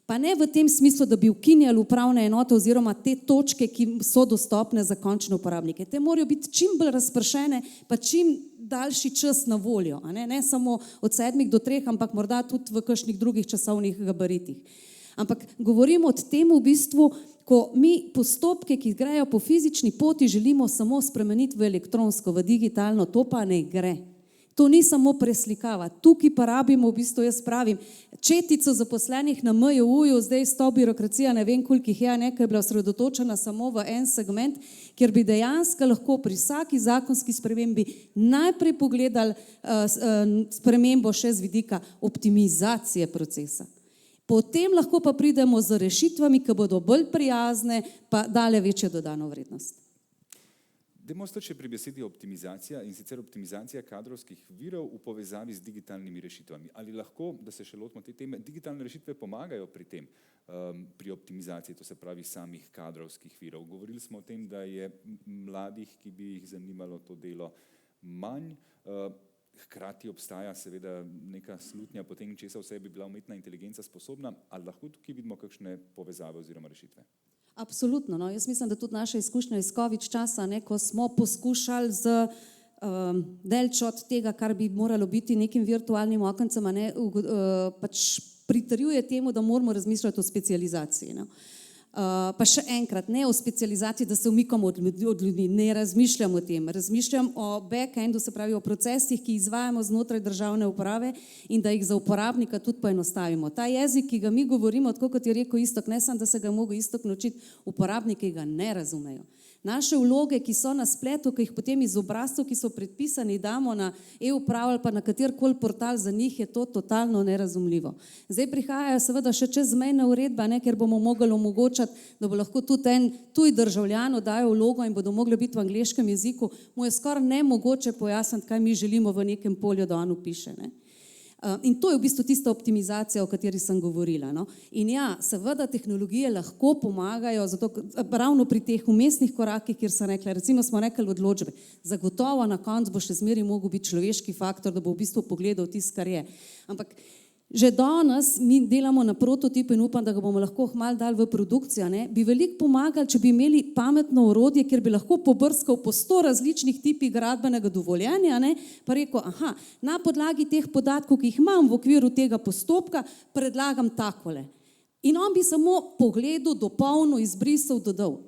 Pa ne v tem smislu, da bi ukinjali upravne enote oziroma te točke, ki so dostopne za končne uporabnike. Te morajo biti čim bolj razpršene, pa čim daljši čas na voljo. Ne samo od 7 do 3, ampak morda tudi v kakšnih drugih časovnih gabaritih. Ampak govorimo o tem v bistvu, ko mi postopke, ki grejo po fizični poti, želimo samo spremeniti v elektronsko, v digitalno, to pa ne gre. to ni samo preslikava. Tukaj pa rabimo, v bistvu jaz pravim, četico zaposlenih na MJU-ju, zdaj s to birokracija, ne vem koliko jih je, nekaj je bila osredotočena samo v en segment, kjer bi dejansko lahko pri vsaki zakonski spremembi najprej pogledali spremembo še z vidika optimizacije procesa. Potem lahko pa pridemo z rešitvami, ki bodo bolj prijazne, pa dale večjo dodano vrednost. Dajmo ostati še pri besedi optimizacija, in sicer optimizacija kadrovskih virov v povezavi z digitalnimi rešitvami. Ali lahko, da se še lotimo te teme, digitalne rešitve pomagajo pri tem, pri optimizaciji, to se pravi samih kadrovskih virov? Govorili smo o tem, da je mladih, ki bi jih zanimalo to delo, manj. Hkrati obstaja seveda neka slutnja po tem, česa vse bi bila umetna inteligenca sposobna, ali lahko tukaj vidimo kakšne povezave oziroma rešitve? Absolutno. No. Jaz mislim, da tudi naša izkušnja iz COVID časa, ko smo poskušali delč od tega, kar bi moralo biti nekim virtualnim okencem, pač pritrjuje temu, da moramo razmišljati o specializaciji. No. Pa še enkrat, ne o specializaciji, da se umikamo od ljudi, ne razmišljam o tem, razmišljam o backendu, se pravi o procesih, ki izvajamo znotraj državne uprave in da jih za uporabnika tudi poenostavimo. Ta jezik, ki ga mi govorimo, tako kot je rekel Iztok, ne samo, da se ga mogo Iztok naučiti, uporabniki ga ne razumejo. Naše vloge, ki so na spletu, ki jih potem iz obrazcev, ki so predpisani, damo na e-upravo ali pa na katerkoli portal, za njih je to totalno nerazumljivo. Zdaj prihajajo seveda še čezmejne uredbe, ker bomo mogli omogočati, da bo lahko tudi en tuj državljan oddajal vlogo in bodo mogli biti v angleškem jeziku, mu je skoraj nemogoče pojasniti, kaj mi želimo v nekem polju, da on vpiše. Ne? In to je v bistvu tista optimizacija, o kateri sem govorila. No? In ja, seveda tehnologije lahko pomagajo, zato ravno pri teh umestnih korakih, kjer sem rekla, recimo smo rekli odločbe, zagotovo na koncu bo še zmeraj mogel biti človeški faktor, da bo v bistvu pogledal tisto, kar je. Ampak že danes mi delamo na prototipu in upam, da ga bomo lahko malo dali v produkcijo, bi veliko pomagali, če bi imeli pametno orodje, kjer bi lahko pobrskal po 100 različnih tipih gradbenega dovoljenja, pa rekel, na podlagi teh podatkov, ki jih imam v okviru tega postopka, predlagam takole. In on bi samo pogledal, dopolnil, izbrisal, dodal.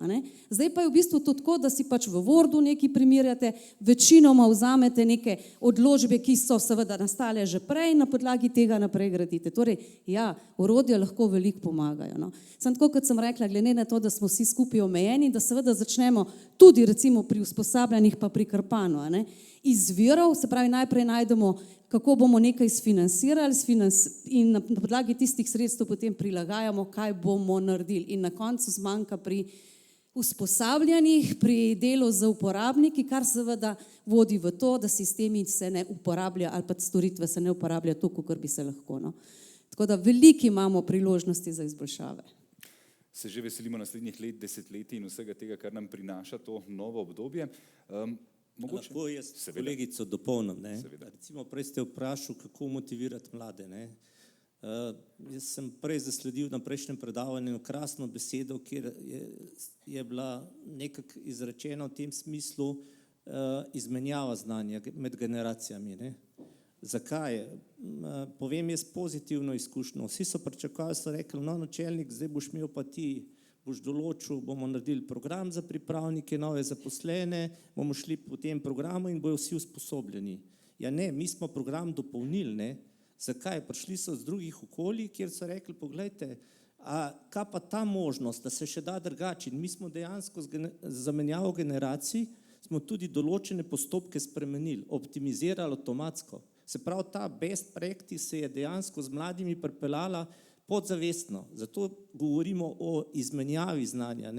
Zdaj pa je v bistvu to tako, da si pač v Wordu nekaj primerjate, večinoma vzamete neke odločbe, ki so seveda nastale že prej, na podlagi tega naprej gradite. Torej, ja, orodja lahko veliko pomagajo. No. Samo tako, kot sem rekla, glede na to, da smo vsi skupaj omejeni, da seveda začnemo tudi recimo pri usposabljanjih pa pri krpanju. Iz virov, se pravi najprej najdemo, kako bomo nekaj sfinansirali in na podlagi tistih sredstev potem prilagajamo, kaj bomo naredili. In na koncu zmanjka pri usposabljanjih, pri delu z uporabniki, kar seveda vodi v to, da sistemi se ne uporablja ali pa storitve se ne uporablja toliko, kot bi se lahko. No. Tako da veliki imamo priložnosti za izboljšave. Se že veselimo naslednjih let, desetletij in vsega tega, kar nam prinaša to novo obdobje. Lahko jaz kolegico dopolnim. Recimo prej ste vprašali, kako motivirati mlade. Jaz sem prej zasledil na prejšnjem predavanju krasno besedo, kjer je bila nekako izrečena v tem smislu izmenjava znanja med generacijami. Zakaj? Povem jaz pozitivno izkušnjo. Vsi so pričakovali, so rekli, no načelnik, zdaj boš imel pa ti, boš določil, bomo naredili program za pripravnike, nove zaposlene, bomo šli po tem programu in bojo vsi usposobljeni. Ja ne, mi smo program dopolnili. Zakaj? Prišli so z drugih okolij, kjer so rekli, poglejte, kaj pa ta možnost, da se še da drugače. In mi smo dejansko z zamenjavo generacij, smo tudi določene postopke spremenili, optimizirali avtomatsko. Se pravi, ta best practice se je dejansko z mladimi pripeljala podzavestno. Zato govorimo o izmenjavi znanja,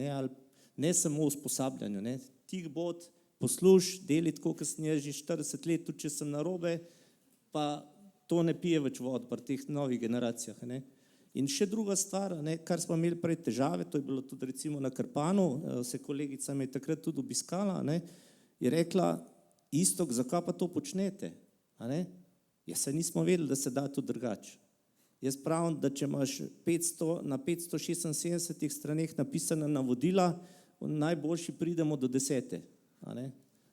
ne samo o usposabljanju. Tih bod, posluš, deli tako, kot sem jaz že 40 let, tudi če sem narobe, pa to ne pije več vod pri teh novih generacijah. In še druga stvar, kar smo imeli prej težave, to je bilo tudi recimo na Krpanu, se kolegica me je takrat tudi obiskala, je rekla, Iztok, zakaj pa to počnete? Ja, se nismo vedeli, da se da to drugače. Jaz pravim, da če imaš na 576 straneh napisana navodila, najboljši pridemo do 10.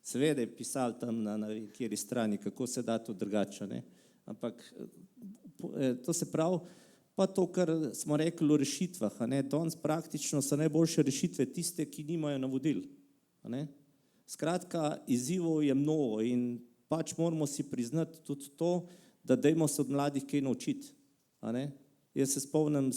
Seveda je pisal tam na kjeri strani, kako se da to drugače. Ampak to se pravi, pa to, kar smo rekli o rešitvah. Danes praktično so najboljše rešitve tiste, ki nimajo navodil. Skratka, izzivov je mnogo in pač moramo si priznati tudi to, da dajmo se od mladih kaj naučiti. A ne? Jaz se spomnim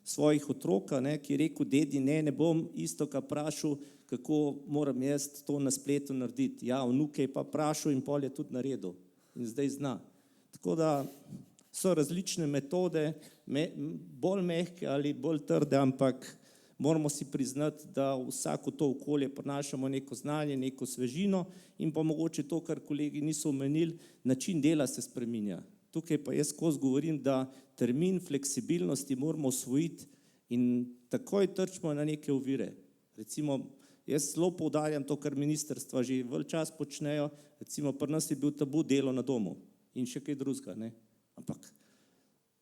svojih otrok, ki je rekel, dedi, ne bom isto, kar vprašal, kako moram jaz to na spletu narediti. Ja, vnuke je pa vprašal in pol je tudi naredil. In zdaj zna. Tako da so različne metode, bolj mehke ali bolj trde, ampak moramo si priznati, da vsako to okolje prinašamo neko znanje, neko svežino in pa mogoče to, kar kolegi niso omenili, način dela se spreminja. Tukaj pa jaz skozi govorim, da termin fleksibilnosti moramo osvojiti in takoj trčimo na neke ovire. Recimo, jaz zelo poudarjam to, kar ministrstva že vel čas počnejo, recimo pri nas je bil tabu delo na domu in še kaj drugega, ne? Ampak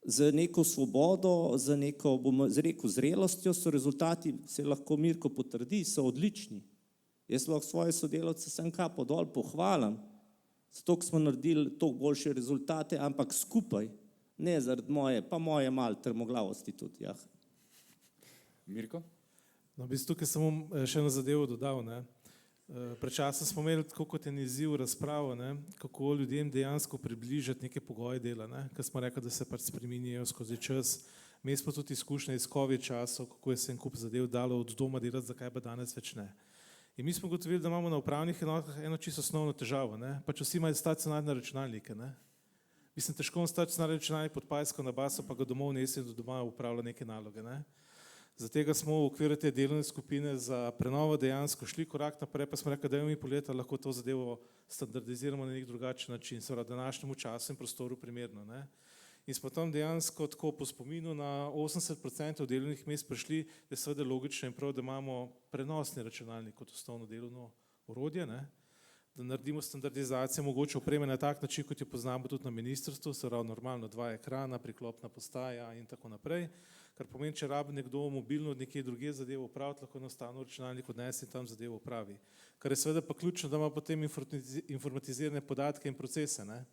z neko svobodo, z neko, bomo rekel, zrelostjo so rezultati, se lahko Mirko potrdi, so odlični. Jaz lahko svoje sodelavce sem kapo dol pohvalim, zato smo naredili toliko boljše rezultate, ampak skupaj, ne zaradi moje malo trmoglavosti tudi. Ja. Mirko? No, bi tukaj samo še eno zadevo dodal. Ne. Pred časom smo imeli tako kot en izziv razpravo, ne, kako ljudem dejansko približati neke pogoje dela, ne, ker smo rekli, da se pač spreminjajo skozi čas. Mi smo tudi izkušnje iz COVID časov, kako je se en kup zadev dalo od doma delati, zakaj pa danes več ne. In mi smo ugotovili, da imamo na upravnih enotah eno čisto osnovno težavo, ne, pač vsi imajo stacionarne računalnike, ne. Mislim, težko stacionarni računalnik pod pajsko na baso, pa ga domov nesi in do doma upravlja neke naloge, ne. Zato smo v okviru te delovne skupine za prenovo dejansko šli korak naprej, pa smo rekli, da mi poleta lahko to zadevo standardiziramo na nek drugačen način, seveda današnjemu času in prostoru primerno. Ne? In smo tam dejansko tako po spominu na 80% delovnih mest prišli, da je seveda logično in prav, da imamo prenosni računalnik kot osnovno delovno orodje, ne? Da naredimo standardizacijo, mogoče opreme na tak način, kot jo poznamo tudi na ministrstvu, se pravi normalno 2 ekrana, priklopna postaja in tako naprej. Kar pomeni, če rabi nekdo mobilno od nekje druge zadevo upraviti, lahko enostavno računalnik odnese in tam zadevo upravi. Kar je seveda pa ključno, da ima potem informatizirane podatke in procese. Ne?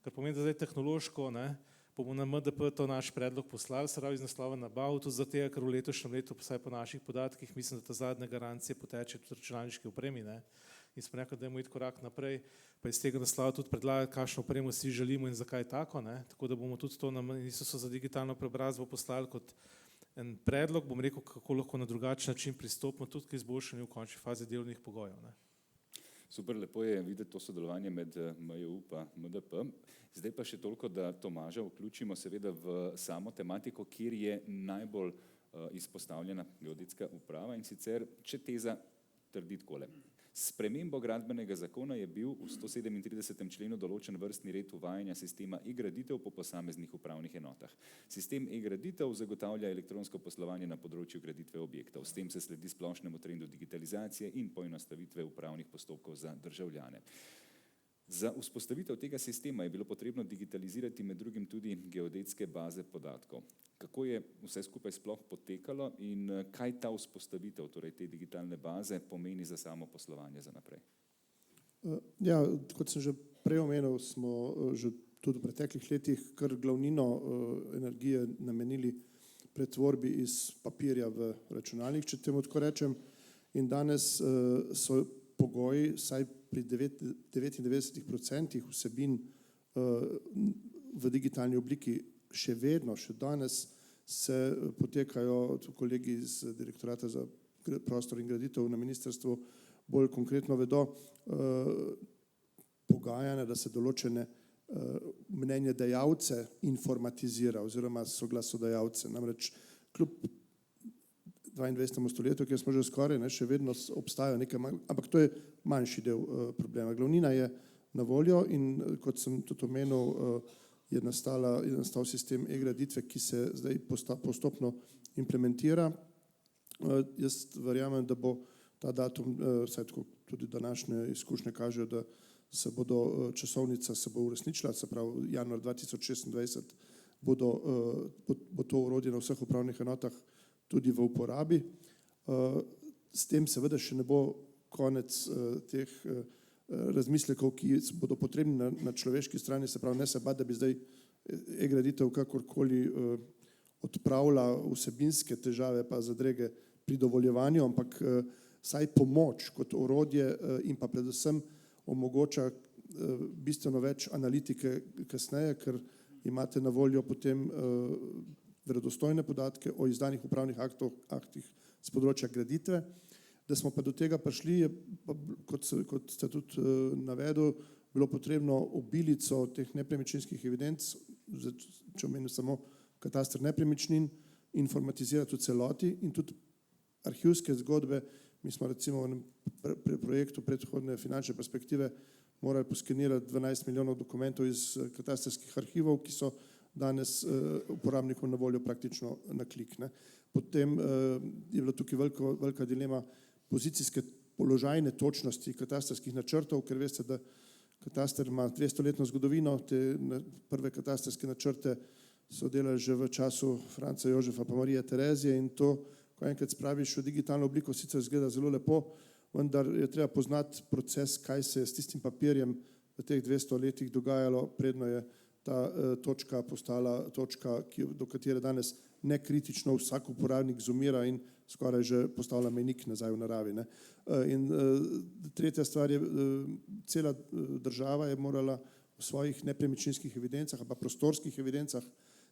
Kar pomeni, da zdaj tehnološko, ne, bomo na MDP to naš predlog poslali, se pravi iz naslova nabav, tudi zato, ker v letošnjem letu, vsaj po naših podatkih, mislim, da ta zadnja garancija poteče tudi računalniški opremi. Ne? In smo rekli, da dajmo iti korak naprej, pa iz tega naslova tudi predlagati, kakšno opremo si želimo in zakaj tako. Ne? Tako da bomo tudi to na Ministrstvu za digitalno preobrazbo poslali kot en predlog, bom rekel, kako lahko na drugačen način pristopimo tudi k izboljšanju v končni fazi delovnih pogojev. Ne? Super, lepo je videti to sodelovanje med MJU pa MDP. Zdaj pa še toliko, da Tomaža vključimo seveda v samo tematiko, kjer je najbolj izpostavljena geodetska uprava in sicer, če teza trdi takole. Spremembo gradbenega zakona je bil v 137. členu določen vrstni red uvajanja sistema e-graditev po posameznih upravnih enotah. Sistem e-graditev zagotavlja elektronsko poslovanje na področju graditve objektov. S tem se sledi splošnemu trendu digitalizacije in poenostavitve upravnih postopkov za državljane. Za vzpostavitev tega sistema je bilo potrebno digitalizirati med drugim tudi geodetske baze podatkov. Kako je vse skupaj sploh potekalo in kaj ta vzpostavitev, torej te digitalne baze, pomeni za samo poslovanje za naprej? Ja, kot sem že prej omenil, smo že tudi v preteklih letih kar glavnino energije namenili pretvorbi iz papirja v računalnik, če temu tako rečem, in danes so pogoji, saj pri 99% vsebin v digitalni obliki še vedno, še danes se potekajo, kolegi iz Direktorata za prostor in graditev na ministrstvu bolj konkretno vedo, pogajanja, da se določene mnenjedajalce informatizira oziroma soglasodajalce. Namreč kljub 22. stoletju, kjer smo že skoraj, ne, še vedno obstajajo nekaj, ampak to je manjši del problema. Glavnina je na voljo in kot sem tudi omenil, je nastal sistem e-graditve, ki se zdaj postopno implementira. Jaz verjamem, da bo ta datum, vsaj tako tudi današnje izkušnje kažejo, da se bodo časovnica se bo uresničila, se pravi januar 2026 bo to orodje na vseh upravnih enotah tudi v uporabi. S tem seveda še ne bo konec teh razmislekov, ki bodo potrebni na človeški strani, se pravi ne se bati, da bi zdaj e-graditev kakorkoli odpravila vsebinske težave pa zadrege pri dovoljevanju, ampak saj pomoč kot orodje in pa predvsem omogoča bistveno več analitike kasneje, ker imate na voljo potem verodostojne podatke o izdanih upravnih aktih z področja graditve. Da smo pa do tega prišli, je, kot ste tudi navedel, bilo potrebno obilico teh nepremičninskih evidenc, če omenim samo kataster nepremičnin, informatizirati v celoti in tudi arhivske zgodbe. Mi smo recimo v projektu predhodne finančne perspektive morali poskenirati 12 milijonov dokumentov iz katastrskih arhivov, ki so danes uporabnikom na voljo praktično na klik. Potem je bila tukaj velika dilema pozicijske položajne točnosti katastrskih načrtov, ker veste, da kataster ima 200-letno zgodovino, te prve katastrske načrte so delali že v času Franca Jožefa pa Marije Terezije in to, ko enkrat spraviš v digitalno obliko, sicer izgleda zelo lepo, vendar je treba poznati proces, kaj se je s tistim papirjem v teh 200 letih dogajalo, predno je ta točka postala točka, do katere danes nekritično vsak uporabnik zoomira in skoraj že postavlja mejnik nazaj v naravi. In tretja stvar je, cela država je morala v svojih nepremičninskih evidencah, pa prostorskih evidencah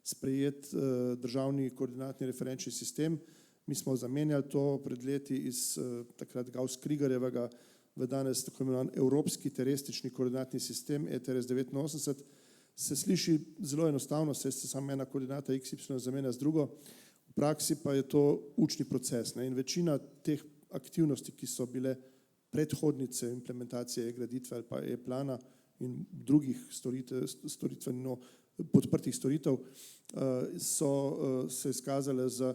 sprejeti državni koordinatni referenčni sistem. Mi smo zamenjali to pred leti iz takrat Gauss-Kriegerjevega v danes tako imenovan Evropski terestični koordinatni sistem ETRS 89. Se sliši zelo enostavno, se samo ena koordinata XY zamenja z drugo, v praksi pa je to učni proces. In večina teh aktivnosti, ki so bile predhodnice implementacije e-graditve ali pa e-plana in drugih storitveno podprtih storitev, so se izkazale za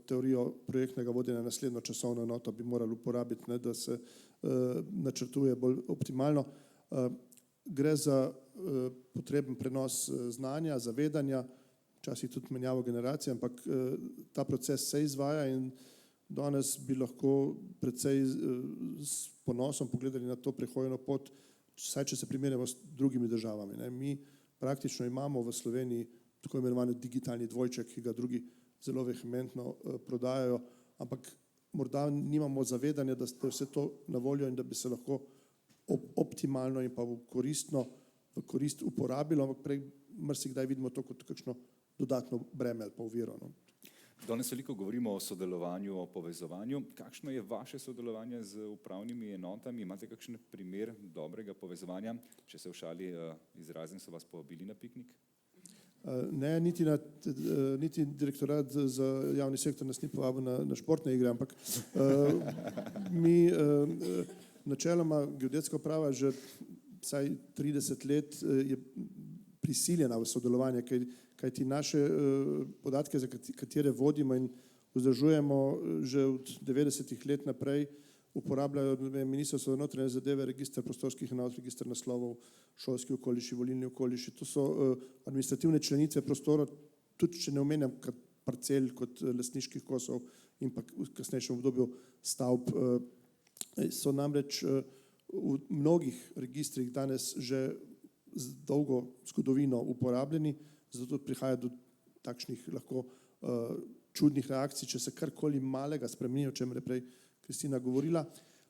teorijo projektnega vodenja naslednjo časovno enoto bi morali uporabiti, da se načrtuje bolj optimalno. Gre za potreben prenos znanja, zavedanja, včasih tudi menjavo generacije, ampak ta proces se izvaja in danes bi lahko precej s ponosom pogledali na to prehojeno pot, vsaj če se primerjamo s drugimi državami. Mi praktično imamo v Sloveniji tako imenovani digitalni dvojček, ki ga drugi zelo vehementno prodajajo, ampak morda nimamo zavedanja, da je vse to na voljo in da bi se lahko optimalno in pa v korist uporabilo, ampak prej marsikdaj vidimo to kot kakšno dodatno breme ali pa oviro. Danes veliko govorimo o sodelovanju, o povezovanju. Kakšno je vaše sodelovanje z upravnimi enotami? Imate kakšen primer dobrega povezovanja? Če se v šali izrazim, so vas povabili na piknik? Ne, niti direktorat za javni sektor nas ni povabil na športne igre, ampak mi načeloma geodetska uprava že vsaj 30 let je prisiljena v sodelovanje, kajti naše podatke, za katere vodimo in vzdržujemo že od 90-ih let naprej, uporabljajo Ministrstvo za notranje zadeve, register prostorskih enot, register naslovov, šolski okoliši, volilni okoliši. To so administrativne členitve prostora, tudi če ne omenjam parcel kot lastniških kosov in pa v kasnejšem obdobju stavb. So namreč v mnogih registrih danes že z dolgo zgodovino uporabljeni, zato prihaja do takšnih lahko čudnih reakcij, če se karkoli malega spremeni, o čemer je prej Kristina govorila.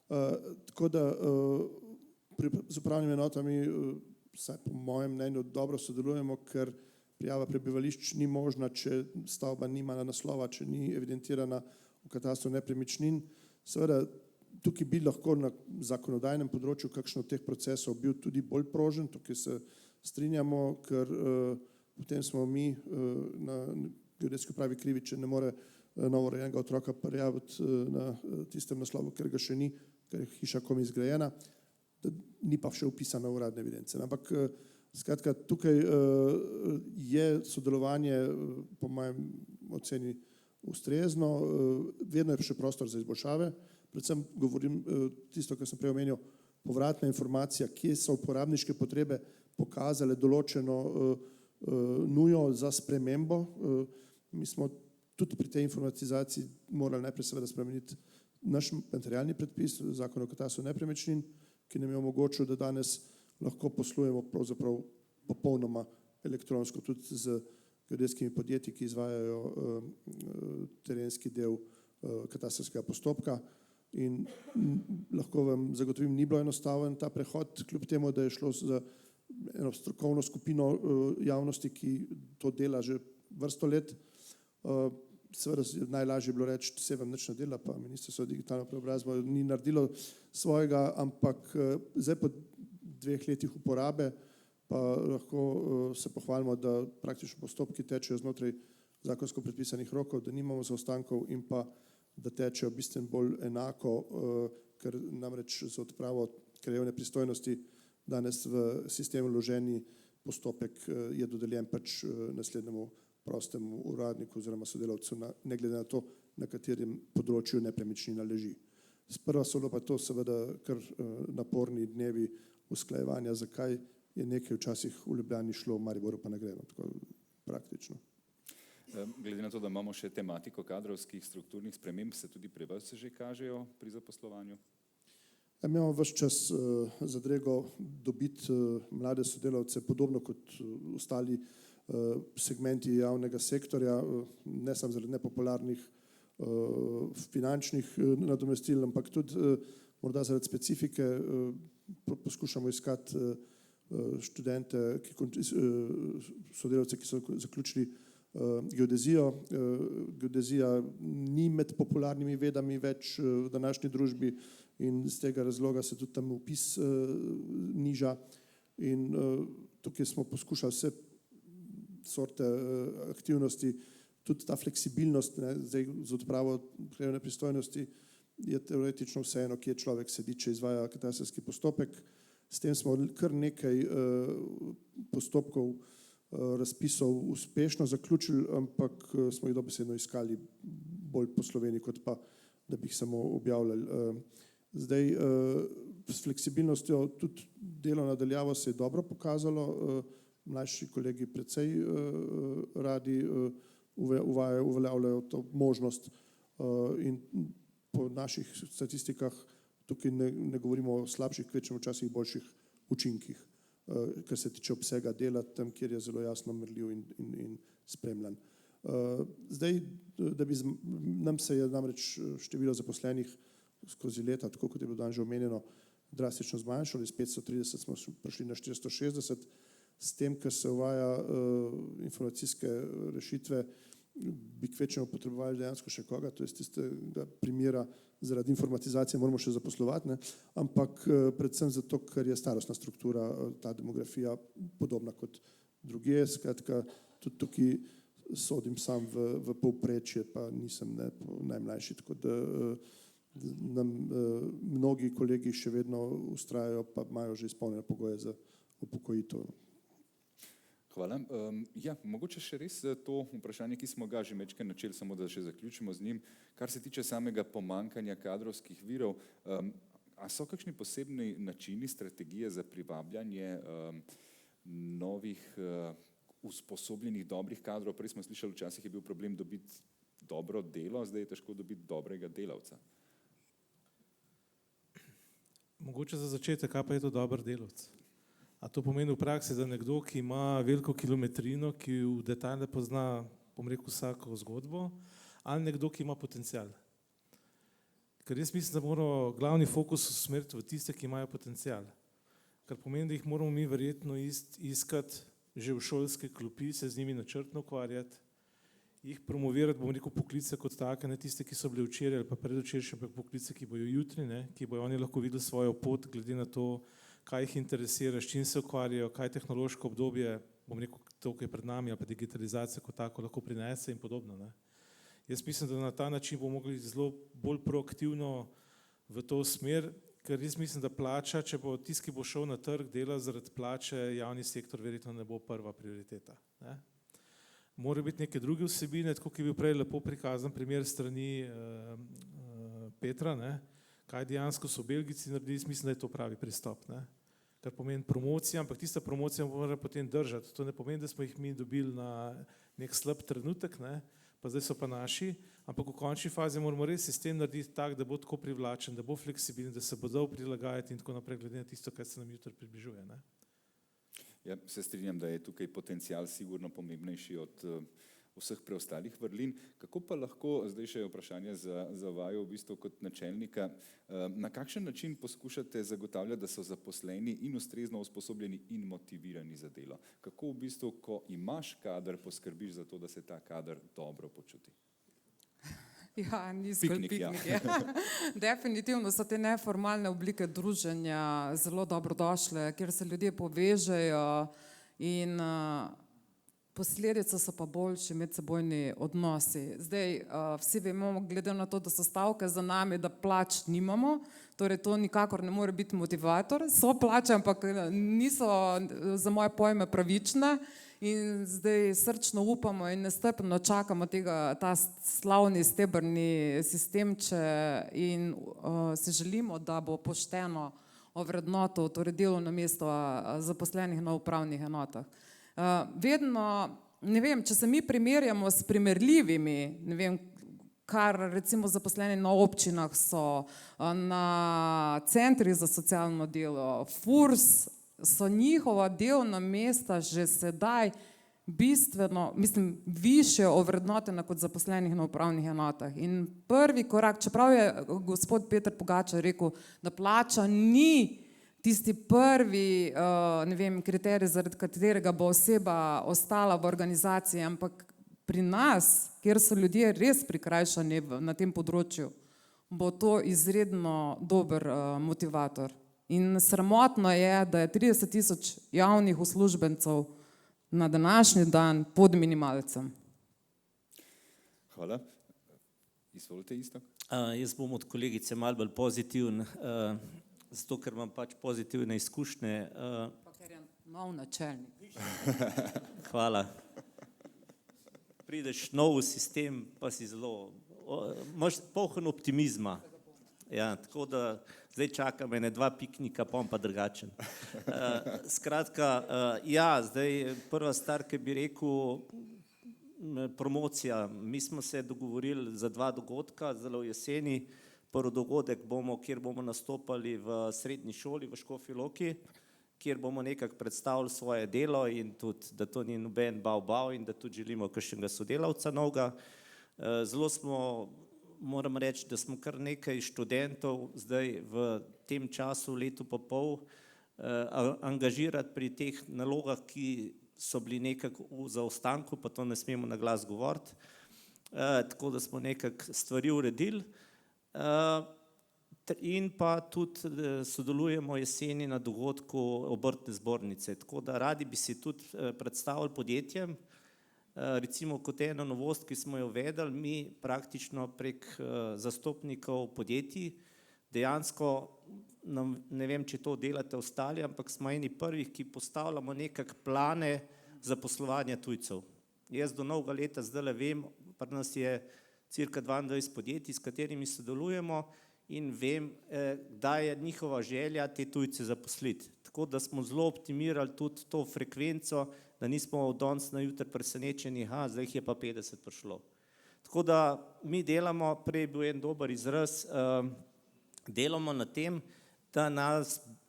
Tako da z upravnimi enotami, vsaj po mojem mnenju, dobro sodelujemo, ker prijava prebivališč ni možna, če stavba nima naslova, če ni evidentirana v katastru nepremičnin. Seveda, tukaj bi lahko na zakonodajnem področju kakšno od teh procesov bil tudi bolj prožen, tukaj se strinjamo, ker potem smo mi na geodetski upravi krivi, če ne more novorojenega otroka prijaviti na tistem naslovu, ker ga še ni, ker je hiša komaj zgrajena, ni pa še upisana v uradne evidence. Ampak skratka, tukaj je sodelovanje po mojem oceni ustrezno, vedno je še prostor za izboljšave, predvsem govorim tisto, kar sem prej omenil, povratna informacija, kje so uporabniške potrebe pokazale določeno nujo za spremembo. Mi smo tudi pri tej informatizaciji morali najprej seveda spremeniti naš materialni predpis, zakon o katastru nepremičnin, ki nam je omogočil, da danes lahko poslujemo pravzaprav popolnoma elektronsko tudi z geodetskimi podjetji, ki izvajajo terenski del katastrskega postopka. In lahko vam zagotovim, ni bilo enostaven ta prehod, kljub temu, da je šlo za eno strokovno skupino javnosti, ki to dela že vrsto let. Seveda najlažje je bilo reči, da se vam nič ne dela, pa Ministrstvo za digitalno preobrazbo ni naredilo svojega, ampak zdaj po 2 letih uporabe pa lahko se pohvalimo, da praktično postopki tečejo znotraj zakonsko predpisanih rokov, da nimamo zaostankov in pa da tečejo bistveno bolj enako, ker namreč za odpravo krajevne pristojnosti danes v sistem vloženi postopek je dodeljen pač naslednjemu prostemu uradniku oziroma sodelavcu, ne glede na to, na katerem področju nepremičnina leži. Sprva so pa to seveda kar naporni dnevi usklajevanja, zakaj je nekaj včasih v Ljubljani šlo, v Mariboru pa ne gre, tako praktično. Glede na to, da imamo še tematiko kadrovskih strukturnih sprememb, se tudi pri vas že kažejo pri zaposlovanju? Mi imamo ves čas zadrego dobiti mlade sodelavce, podobno kot ostali segmenti javnega sektorja, ne samo zaradi nepopularnih finančnih nadomestil, ampak tudi morda zaradi specifike. Poskušamo iskati študente, sodelavce, ki so zaključili geodezijo. Geodezija ni med popularnimi vedami več v današnji družbi in z tega razloga se tudi tam vpis niža. In tukaj smo poskušali vse sorte aktivnosti, tudi ta fleksibilnost, zdaj z odpravo krajevne pristojnosti je teoretično vseeno, kje človek sedi, če izvaja katastrski postopek. S tem smo kar nekaj postopkov razpisov uspešno zaključili, ampak smo jih dobesedno iskali bolj po Sloveniji, kot pa, da bi jih samo objavljali. Zdaj, s fleksibilnostjo tudi delo nadaljavo se je dobro pokazalo, mlajši kolegi precej radi uveljavljajo to možnost in po naših statistikah tukaj ne govorimo o slabših, kvečjem včasih boljših učinkih, kar se tiče obsega dela, tam, kjer je zelo jasno merljiv in spremljan. Zdaj, nam se je namreč število zaposlenih skozi leta, tako kot je bilo danes že omenjeno, drastično zmanjšalo, iz 530 smo prišli na 460, s tem, ker se uvaja informacijske rešitve, bi kvečemo potrebovali dejansko še koga, to je tistega primera zaradi informatizacije moramo še zaposlovati, ampak predvsem zato, ker je starostna struktura, ta demografija podobna kot drugje, skratka tudi tukaj sodim sam v povprečje, pa nisem najmlajši, tako da nam mnogi kolegi še vedno vztrajajo, pa imajo že izpolnjene pogoje za upokojitev. Hvala. Ja, mogoče še res to vprašanje, ki smo ga že večkrat načeli, samo da še zaključimo z njim. Kar se tiče samega pomanjkanja kadrovskih virov, a so kakšni posebni načini, strategije za privabljanje novih usposobljenih dobrih kadrov? Prej smo slišali, včasih je bil problem dobiti dobro delo, zdaj je težko dobiti dobrega delavca. Mogoče za začetek, kaj pa je to dober delavec? A to pomeni v praksi, da nekdo, ki ima veliko kilometrino, ki v detajle pozna, bom rekel, vsako zgodbo, ali nekdo, ki ima potencial? Ker jaz mislim, da moramo glavni fokus usmeriti v tiste, ki imajo potencial. Kar pomeni, da jih moramo mi verjetno iskati že v šolske klopi, se z njimi načrtno ukvarjati, jih promovirati, bom rekel, poklice kot take, ne tiste, ki so bili včeraj ali pa predvčerajšnje, ampak poklice, ki bojo jutri, ki bojo oni lahko videli svojo pot, glede na to, kaj jih interesira, s čim se ukvarjajo, kaj tehnološko obdobje, bom rekel, to, ki je pred nami, ali pa digitalizacija kot tako lahko prinese in podobno. Jaz mislim, da na ta način bomo mogli zelo bolj proaktivno v to smer, ker jaz mislim, da plača, če bo tisti, ki bo šel na trg dela zaradi plače, javni sektor verjetno ne bo prva prioriteta. Morajo biti neke druge vsebine, tako ki je bil prej lepo prikazan primer strani Petra, kaj dejansko so Belgijci naredili, mislim, da je to pravi pristop. Kar pomeni promocija, ampak tista promocija mora potem držati. To ne pomeni, da smo jih mi dobili na nek slab trenutek, pa zdaj so pa naši, ampak v končni fazi moramo res sistem narediti tak, da bo tako privlačen, da bo fleksibilen, da se bo dal prilagajati in tako naprej, glede na tisto, kaj se nam jutri približuje. Ja, se strinjam, da je tukaj potencial sigurno pomembnejši od vseh preostalih vrlin. Kako pa lahko, zdaj še vprašanje za vaju v bistvu kot načelnika, na kakšen način poskušate zagotavljati, da so zaposleni in ustrezno usposobljeni in motivirani za delo? Kako v bistvu, ko imaš kader, poskrbiš za to, da se ta kader dobro počuti? Ja, ni zgolj piknik. Ja. Definitivno so te neformalne oblike druženja zelo dobrodošle, kjer se ljudje povežejo in posledice so pa boljši medsebojni odnosi. Zdaj, vsi vemo, glede na to, da so stavke za nami, da plač nimamo, torej to nikakor ne more biti motivator. So plače, ampak niso za moje pojme pravične. In zdaj srčno upamo in nestrpno čakamo ta slavni stebrni sistemče in si želimo, da bo pošteno ovrednotil torej delovno mesto zaposlenih na upravnih enotah. Vedno, ne vem, če se mi primerjamo s primerljivimi, ne vem, kar recimo zaposleni na občinah so, na centrih za socialno delo, FURS, so njihova delovna mesta že sedaj bistveno, mislim, više ovrednotena kot zaposlenih na upravnih enotah. In prvi korak, čeprav je gospod Peter Pogačar rekel, da plača ni tisti prvi, ne vem, kriterij, zaradi katerega bo oseba ostala v organizaciji, ampak pri nas, kjer so ljudje res prikrajšani na tem področju, bo to izredno dober motivator. In sramotno je, da je 30 000 javnih uslužbencev na današnji dan pod minimalcem. Hvala. Izvolite, Iztok. Jaz bom od kolegice malo bolj pozitiven, zato ker imam pač pozitivne izkušnje. Pa ker je nov načelnik. Hvala. Prideš nov v sistem, pa si zelo, imaš poln optimizma. Ja, tako da zdaj čakam ene 2 piknika, pa drugačen. Skratka, ja, zdaj prva stvar, ki bi rekel, promocija. Mi smo se dogovorili za 2 dogodka, zelo v jeseni. Prvi dogodek bomo, kjer bomo nastopali v srednji šoli v Škofji Loki, kjer bomo nekako predstavili svoje delo in tudi, da to ni noben bav in da tudi želimo kakšnega sodelavca novega. Zelo smo, moram reči, da smo kar nekaj študentov zdaj v tem času, letu pa pol, angažirati pri teh nalogah, ki so bili nekako v zaostanku, pa to ne smemo na glas govoriti. Tako da smo nekako stvari uredili. In pa tudi sodelujemo jeseni na dogodku obrtne zbornice. Tako da radi bi si tudi predstavili podjetjem, recimo kot eno novost, ki smo jo uvedli, mi praktično prek zastopnikov podjetij, dejansko, ne vem, če to delate ostali, ampak smo eni prvih, ki postavljamo nekak plane za poslovanje tujcev. Jaz do novega leta zdaj vem, pri nas je cirka 22 podjetij, s katerimi sodelujemo in vem, da je njihova želja te tujce zaposliti. Tako da smo zelo optimirali tudi to frekvenco, da nismo od danes na jutri presenečeni, zdaj jih je pa 50 prišlo. Tako da mi delamo, prej je bil en dober izraz, delamo na tem,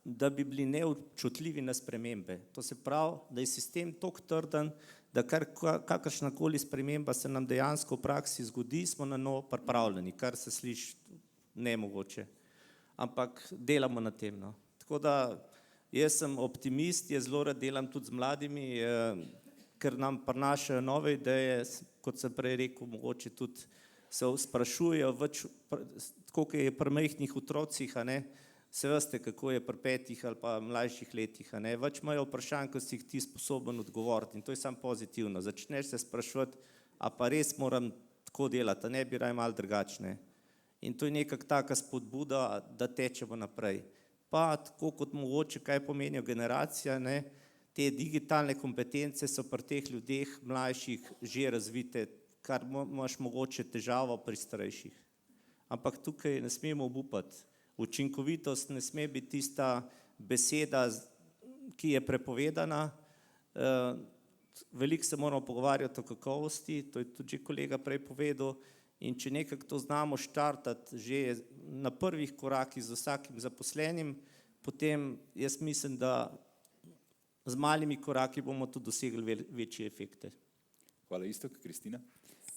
da bi bili neobčutljivi na spremembe. To se pravi, da je sistem toliko trden, da kakršnakoli sprememba se nam dejansko v praksi zgodi, smo na novo pripravljeni, kar se sliši nemogoče. Ampak delamo na tem. No. Tako da jaz sem optimist, jaz zelo rad delam tudi z mladimi, ker nam prinašajo nove ideje, kot sem prej rekel, mogoče tudi se sprašujejo, tako kot je pri majhnih otrocih, se veste, kako je pri 5 ali pa mlajših letih, več imajo vprašanj, ko si jih ti sposoben odgovoriti in to je samo pozitivno. Začneš se spraševati, a pa res moram tako delati, a ne bi raje malo drugačne. In to je nekak taka spodbuda, da tečemo naprej. Pa tako kot mogoče, kaj pomenijo generacija, te digitalne kompetence so pri teh ljudeh mlajših že razvite, kar imaš mogoče težavo pri starejših. Ampak tukaj ne smemo obupati. Učinkovitost ne sme biti tista beseda, ki je prepovedana. Veliko se moramo pogovarjati o kakovosti, to je tudi že kolega prej povedal, in če nekako to znamo štartati že na prvih korakih z vsakim zaposlenim, potem jaz mislim, da z malimi koraki bomo tudi dosegli večje efekte. Hvala, Iztok. Kristina?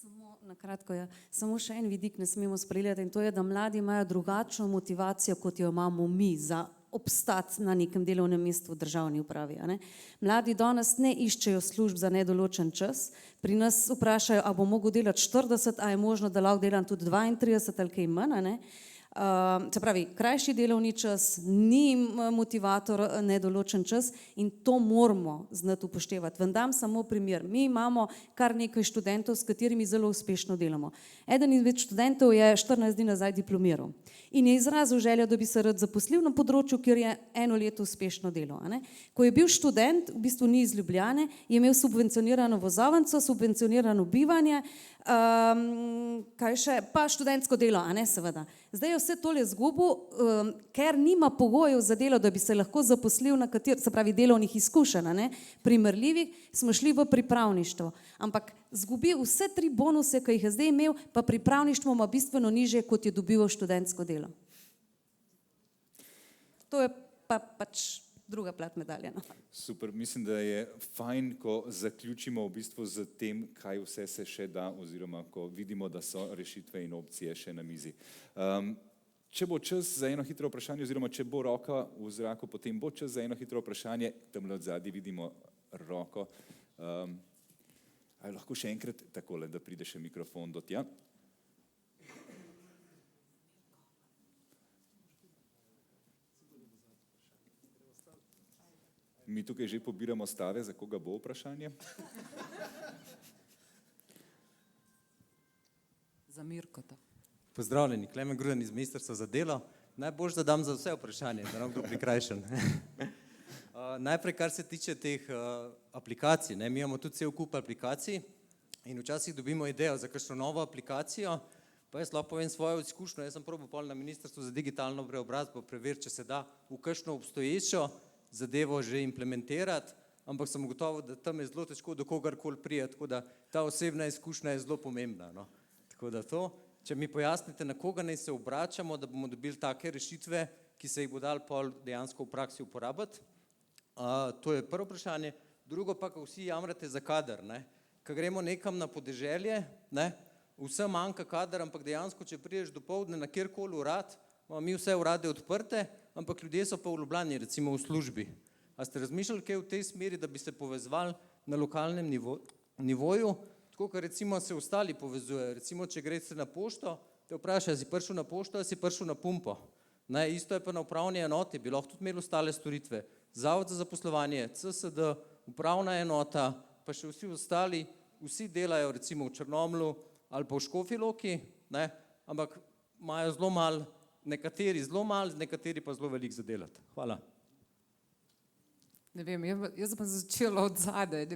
Samo na kratko, ja. Samo še en vidik ne smemo spregledati in to je, da mladi imajo drugačno motivacijo, kot jo imamo mi za obstati na nekem delovnem mestu v državni upravi. A ne? Mladi danes ne iščejo služb za nedoločen čas, pri nas vprašajo, a bo mogel delati 40, a je možno, da lahko delam tudi 32 ali kaj manj. A ne? Se pravi, krajši delovni čas ni motivator nedoločen čas in to moramo znati upoštevati. Vam dam samo primer. Mi imamo kar nekaj študentov, s katerimi zelo uspešno delamo. Eden izmed študentov je 14 dni nazaj diplomiral in je izrazil željo, da bi se rad zaposlil na področju, kjer je eno leto uspešno delal. A ne? Ko je bil študent, v bistvu ni iz Ljubljane, je imel subvencionirano vozovnico, subvencionirano bivanje, kaj še, pa študentsko delo, a ne seveda. Zdaj je vse tole izgubil, ker nima pogojev za delo, da bi se lahko zaposlil na se pravi delovnih izkušenj, a ne, primerljivih, smo šli v pripravništvo. Ampak izgubi vse 3 bonuse, ki jih je zdaj imel, pa pripravništvo ima bistveno nižje, kot je dobival študentsko delo. To je pa pač druga plat medalje. No. Super, mislim, da je fajn, ko zaključimo v bistvu z tem, kaj vse se še da, oziroma ko vidimo, da so rešitve in opcije še na mizi. Če bo čas za eno hitro vprašanje, oziroma če bo roka v zraku, potem bo čas za eno hitro vprašanje, tamle od zadaj vidimo roko. Ali lahko še enkrat takole, da pride še mikrofon do tja? Mi tukaj že pobiramo stave, za koga bo vprašanje. Za Mirkota. Pozdravljeni, Klemen Gruden iz Ministrstva za delo. Najboljše, da dam za vse vprašanje, da nam kdo prikrajšan. Najprej, kar se tiče teh aplikacij, ne, mi imamo tudi cel kup aplikacij in včasih dobimo idejo za kakšno novo aplikacijo, pa jaz lahko povem svojo izkušnjo, jaz sem probal pol na Ministrstvu za digitalno preobrazbo preveriti, če se da v kakšno obstoječo zadevo že implementirati, ampak sem ugotovil, da tam je zelo težko do kogarkoli priti, tako da ta osebna izkušnja je zelo pomembna. No. Tako da to, če mi pojasnite, na koga naj se obračamo, da bomo dobili take rešitve, ki se jih bo dal pol dejansko v praksi uporabiti. To je prvo vprašanje. Drugo pa, ko vsi jamrate za kader, ne. Ko gremo nekam na podeželje, ne, vsem manjka kader, ampak dejansko, če prideš dopoldne na kjerkoli urad, imamo mi vse urade odprte, ampak ljudje so pa v Ljubljani, recimo v službi. A ste razmišljali kaj v tej smeri, da bi se povezvali na lokalnem nivoju, tako kot recimo se ostali povezujejo. Recimo, če greste na pošto, te vprašajo, si prišel na pošto ali si prišel na pumpo. Ne, isto je pa na upravni enoti, bi lahko tudi imeli ostale storitve. Zavod za zaposlovanje, CSD, upravna enota, pa še vsi ostali, vsi delajo recimo v Črnomlju ali pa v Škofji Loki, ne, ampak imajo zelo malo, nekateri zelo malo, nekateri pa zelo veliko za delati. Hvala. Ne vem, jaz bom začela od zadaj.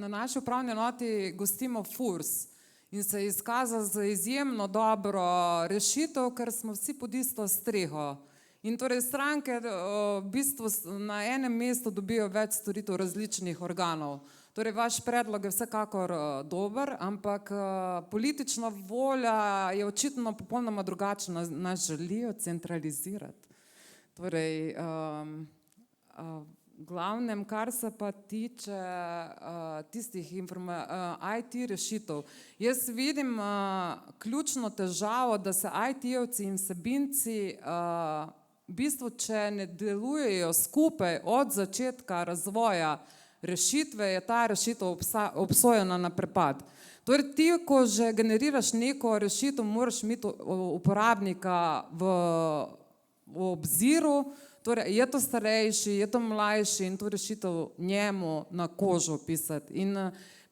Na naši upravni enoti gostimo FURS in se je izkazal za izjemno dobro rešitev, ker smo vsi pod isto streho. In torej stranke v bistvu na enem mestu dobijo več storitev različnih organov. Torej vaš predlog je vsekakor dober, ampak politična volja je očitno popolnoma drugačna. Nas želijo centralizirati. Torej, v glavnem, kar se pa tiče tistih IT rešitev, jaz vidim ključno težavo, da se IT-ovci in vsebinci v bistvu, če ne delujejo skupaj od začetka razvoja rešitve, je ta rešitev obsojena na prepad. Torej ti, ko že generiraš neko rešitev, moraš imeti uporabnika v obziru, torej je to starejši, je to mlajši in to rešitev njemu na kožo pisati. In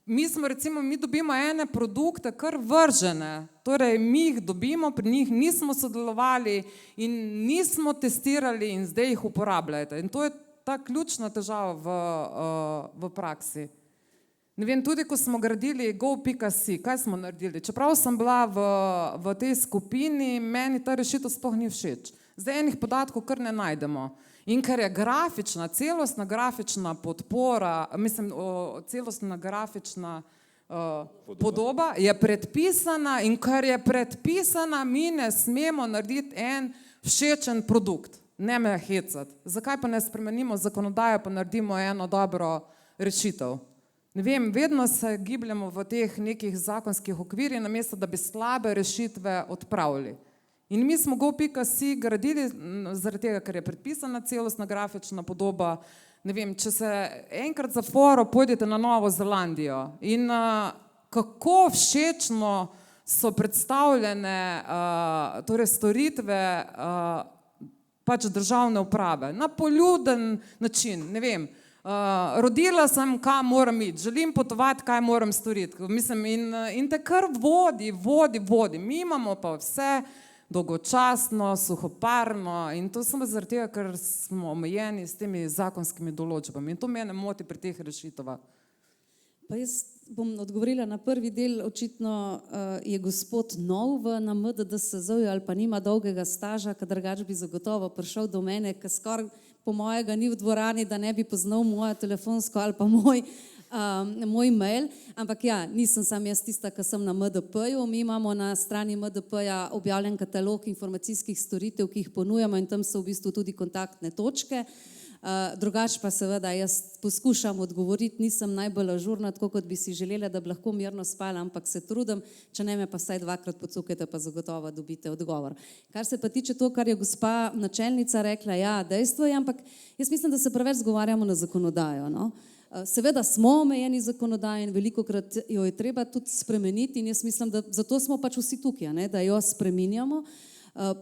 mi smo recimo, mi dobimo ene produkte kar vržene, torej mi jih dobimo, pri njih nismo sodelovali in nismo testirali in zdaj jih uporabljate. In to je ta ključna težava v praksi. Ne vem, tudi ko smo gradili go.si, kaj smo naredili? Čeprav sem bila v tej skupini, meni ta rešitev sploh ni všeč. Zdaj enih podatkov kar ne najdemo. In ker je grafična, celostna grafična podpora, mislim, celostna grafična podoba je predpisana in ker je predpisana, mi ne smemo narediti en všečen produkt. Ne me hecati. Zakaj pa ne spremenimo zakonodajo, pa naredimo eno dobro rešitev? Ne vem, vedno se gibljamo v teh nekih zakonskih okvirih, namesto da bi slabe rešitve odpravili. In mi smo go.si gradili zaradi tega, ker je predpisana celostna grafična podoba. Ne vem, če se enkrat za foro pojdete na Novo Zelandijo in kako všečno so predstavljene torej storitve pač državne uprave. Na poljuden način, ne vem. Rodila sem, kam moram iti, želim potovati, kaj moram storiti. Mislim, in te kar vodi. Mi imamo pa vse dolgočasno, suhoparno in to samo zaradi tega, ker smo omejeni s temi zakonskimi določbami. In to mene moti pri teh rešitvah. Pa jaz bom odgovorila na prvi del. Očitno je gospod nov na MDDSZ-ju ali pa nima dolgega staža, ker drugače bi zagotovo prišel do mene, ker skoraj po mojega ni v dvorani, da ne bi poznal mojo telefonsko ali pa moj mail. Ampak ja, nisem sam jaz tista, ki sem na MDP-ju. Mi imamo na strani MDP-ja objavljen katalog informacijskih storitev, ki jih ponujamo in tam so v bistvu tudi kontaktne točke. Drugače pa seveda jaz poskušam odgovoriti, nisem najbolj ažurna, tako kot bi si želela, da bi lahko mirno spala, ampak se trudim, če ne me pa vsaj dvakrat pocukajte, pa zagotovo dobite odgovor. Kar se pa tiče to, kar je gospa načelnica rekla, ja, dejstvo je, ampak jaz mislim, da se preveč zgovarjamo na zakonodajo, no. Seveda smo omejeni zakonodajo in velikokrat jo je treba tudi spremeniti in jaz mislim, da zato smo pač vsi tukaj, ne, da jo spreminjamo.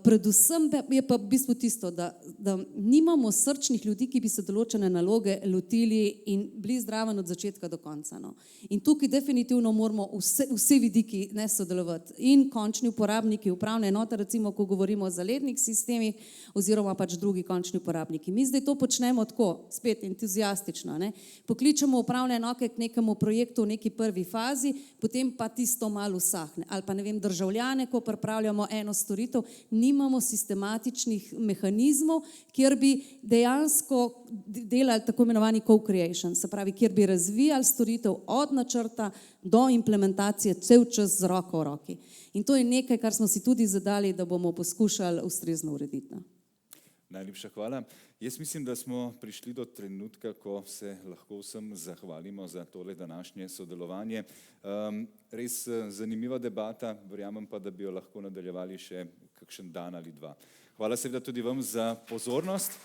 Predvsem je pa v bistvu tisto, da nimamo srčnih ljudi, ki bi se določene naloge lotili in bili zraven od začetka do konca. No. In tukaj definitivno moramo vsi vidiki ne sodelovati. In končni uporabniki, upravne enote, recimo, ko govorimo o zalednih sistemih, oziroma pač drugi končni uporabniki. Mi zdaj to počnemo tako, spet entuzijastično. Ne. Pokličemo upravne enote k nekemu projektu v neki prvi fazi, potem pa tisto malo usahne. Ali pa ne vem, državljane, ko pripravljamo eno storitev, nimamo sistematičnih mehanizmov, kjer bi dejansko delali tako imenovani co-creation, se pravi, kjer bi razvijali storitev od načrta do implementacije cel čas z roko v roki. In to je nekaj, kar smo si tudi zadali, da bomo poskušali ustrezno urediti. Najlepša hvala. Jaz mislim, da smo prišli do trenutka, ko se lahko vsem zahvalimo za tole današnje sodelovanje. Res zanimiva debata, verjamem pa, da bi jo lahko nadaljevali še kakšen dan ali dva. Hvala seveda tudi vam za pozornost.